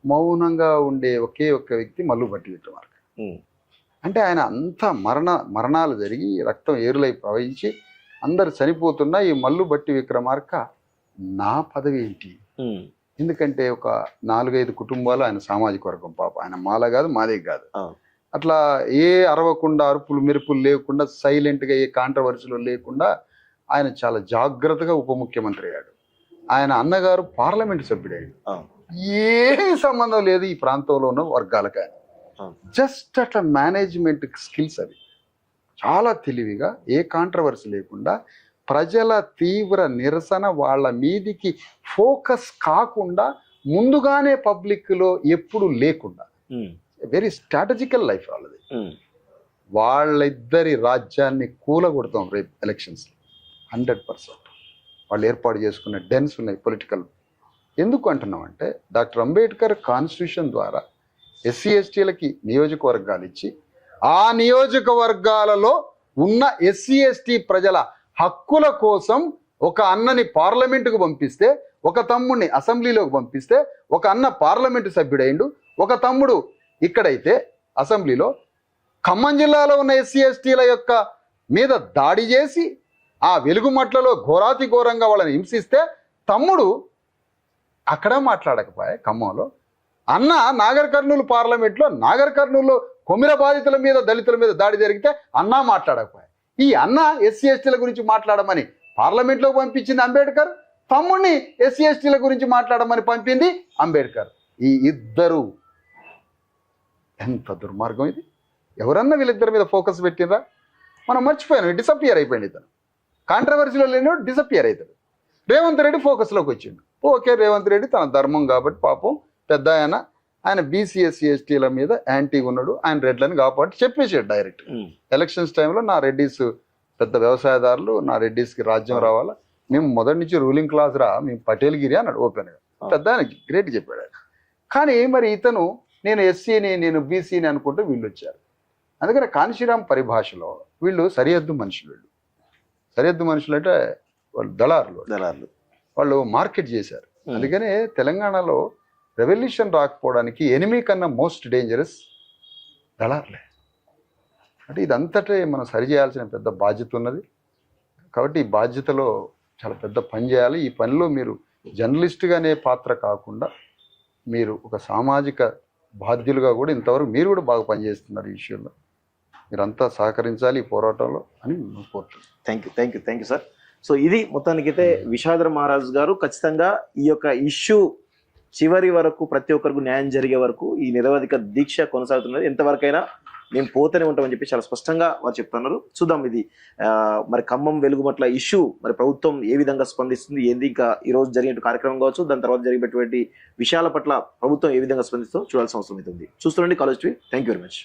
B: మౌనంగా ఉండే ఒకే ఒక్క వ్యక్తి మల్లు భట్టి విక్రమార్క. అంటే ఆయన అంత మరణాలు జరిగి రక్తం ఏరులై ప్రవహించి అందరు చనిపోతున్నా ఈ మల్లు భట్టి విక్రమార్క నా పదవి ఏంటి? ఎందుకంటే ఒక 4-5 కుటుంబాలు ఆయన సామాజిక వర్గం, పాప ఆయన మాల కాదు మాదే కాదు, అట్లా ఏ అరవకుండా అరుపులు మెరుపులు లేకుండా సైలెంట్గా ఏ కాంట్రవర్సీలు లేకుండా ఆయన చాలా జాగ్రత్తగా ఉప ముఖ్యమంత్రి అయ్యాడు. ఆయన అన్నగారు పార్లమెంట్ సభ్యుడయ్యాడు. ఏమీ సంబంధం లేదు ఈ ప్రాంతంలో ఉన్న వర్గాలకు. ఆయన జస్ట్ అట్లా మేనేజ్మెంట్ స్కిల్స్ అవి చాలా తెలివిగా ఏ కాంట్రవర్సీ లేకుండా ప్రజల తీవ్ర నిరసన వాళ్ళ మీదికి ఫోకస్ కాకుండా ముందుగానే పబ్లిక్లో ఎప్పుడు లేకుండా వెరీ స్ట్రాటజికల్ లైఫ్ వాళ్ళది. వాళ్ళిద్దరి రాజ్యాన్ని కూలగొడతాం రేపు ఎలక్షన్స్ 100%. వాళ్ళు ఏర్పాటు చేసుకున్న డెన్స్ ఉన్నాయి పొలిటికల్. ఎందుకు అంటున్నామంటే డాక్టర్ అంబేద్కర్ కాన్స్టిట్యూషన్ ద్వారా ఎస్సీ ఎస్టీలకి నియోజకవర్గాలు ఇచ్చి ఆ నియోజకవర్గాలలో ఉన్న ఎస్సీ ఎస్టీ ప్రజల హక్కుల కోసం ఒక అన్నని పార్లమెంటుకు పంపిస్తే, ఒక తమ్ముడిని అసెంబ్లీలోకి పంపిస్తే, ఒక అన్న పార్లమెంటు సభ్యుడైండు, ఒక తమ్ముడు ఇక్కడైతే అసెంబ్లీలో ఖమ్మం జిల్లాలో ఉన్న ఎస్సీ ఎస్టీల యొక్క మీద దాడి చేసి ఆ వెలుగుమట్లలో ఘోరాతి ఘోరంగా వాళ్ళని హింసిస్తే తమ్ముడు అక్కడ మాట్లాడకపోయా. ఖమ్మంలో అన్న నాగర్ కర్నూలు పార్లమెంట్లో నాగర్ కర్నూలులో కొమిర బాధితుల మీద దళితుల మీద దాడి జరిగితే అన్న మాట్లాడకపోయా. ఈ అన్న ఎస్సీ ఎస్టీల గురించి మాట్లాడమని పార్లమెంట్లో పంపించింది అంబేద్కర్, తమ్ముడిని ఎస్సీ ఎస్టీల గురించి మాట్లాడమని పంపింది అంబేద్కర్. ఈ ఇద్దరు ఎంత దుర్మార్గం ఇది! ఎవరన్నా వీళ్ళిద్దరి మీద ఫోకస్ పెట్టినరా? మనం మర్చిపోయాను, డిసప్పియర్ అయిపోయింది. ఇతను కాంట్రవర్సీలో లేనివాడు డిసప్పియర్ అవుతాడు. రేవంత్ రెడ్డి ఫోకస్లోకి వచ్చిండు. ఓకే, రేవంత్ రెడ్డి తన ధర్మం కాబట్టి పాపం పెద్ద ఆయన బీసీ ఎస్సీ ఎస్టీల మీద యాంటీగా ఉన్నాడు, ఆయన రెడ్లను కాపాడి చెప్పేసాడు డైరెక్ట్. ఎలక్షన్స్ టైంలో నా రెడ్డిస్ పెద్ద వ్యవసాయదారులు, నా రెడ్డిస్కి రాజ్యం రావాలా, మేము మొదటి నుంచి రూలింగ్ క్లాస్ రా, మేము పటేల్ గిరి అన్నాడు ఓపెన్గా. పెద్ద ఆయనకి గ్రేట్ చెప్పాడు ఆయన. కానీ మరి ఇతను నేను ఎస్సీని నేను బీసీని అనుకుంటూ వీళ్ళు వచ్చారు. అందుకని కాన్షీరామ్ పరిభాషలో వీళ్ళు సరిహద్దు మనుషులు. సరిహద్దు మనుషులు అంటే వాళ్ళు దళారులు, వాళ్ళు మార్కెట్ చేశారు. అందుకనే తెలంగాణలో రెవల్యూషన్ రాకపోవడానికి ఎనిమీ కన్నా మోస్ట్ డేంజరస్ దళారులే. అంటే ఇదంతటే మనం సరిచేయాల్సిన పెద్ద బాధ్యత ఉన్నది. కాబట్టి ఈ బాధ్యతలో చాలా పెద్ద పని చేయాలి. ఈ పనిలో మీరు జర్నలిస్ట్గానే పాత్ర కాకుండా మీరు ఒక సామాజిక బాధ్యులుగా కూడా ఇంతవరకు మీరు కూడా బాగా పనిచేస్తున్నారు. ఈ విషయంలో మీరంతా సహకరించాలి ఈ పోరాటంలో అని కోరుతున్నాను.
A: Thank you sir. సో ఇది మొత్తానికైతే విషాదర మహారాజ్ గారు ఖచ్చితంగా ఈ యొక్క ఇష్యూ చివరి వరకు ప్రతి ఒక్కరికి న్యాయం జరిగే వరకు ఈ నిరవధిక దీక్ష కొనసాగుతున్నది. ఎంతవరకైనా మేము పోతూనే ఉంటామని చెప్పి చాలా స్పష్టంగా వారు చెప్తున్నారు. చూద్దాం ఇది మరి ఖమ్మం వెలుగుమట్ల ఇష్యూ మరి ప్రభుత్వం ఏ విధంగా స్పందిస్తుంది, ఏంది ఇంకా ఈ రోజు జరిగే కార్యక్రమం కావచ్చు, దాని తర్వాత జరిగేటువంటి విషయాల పట్ల ప్రభుత్వం ఏ విధంగా స్పందిస్తుందో చూడాల్సిన అవసరం అవుతుంది. చూస్తుండండి college TV. Thank you very much.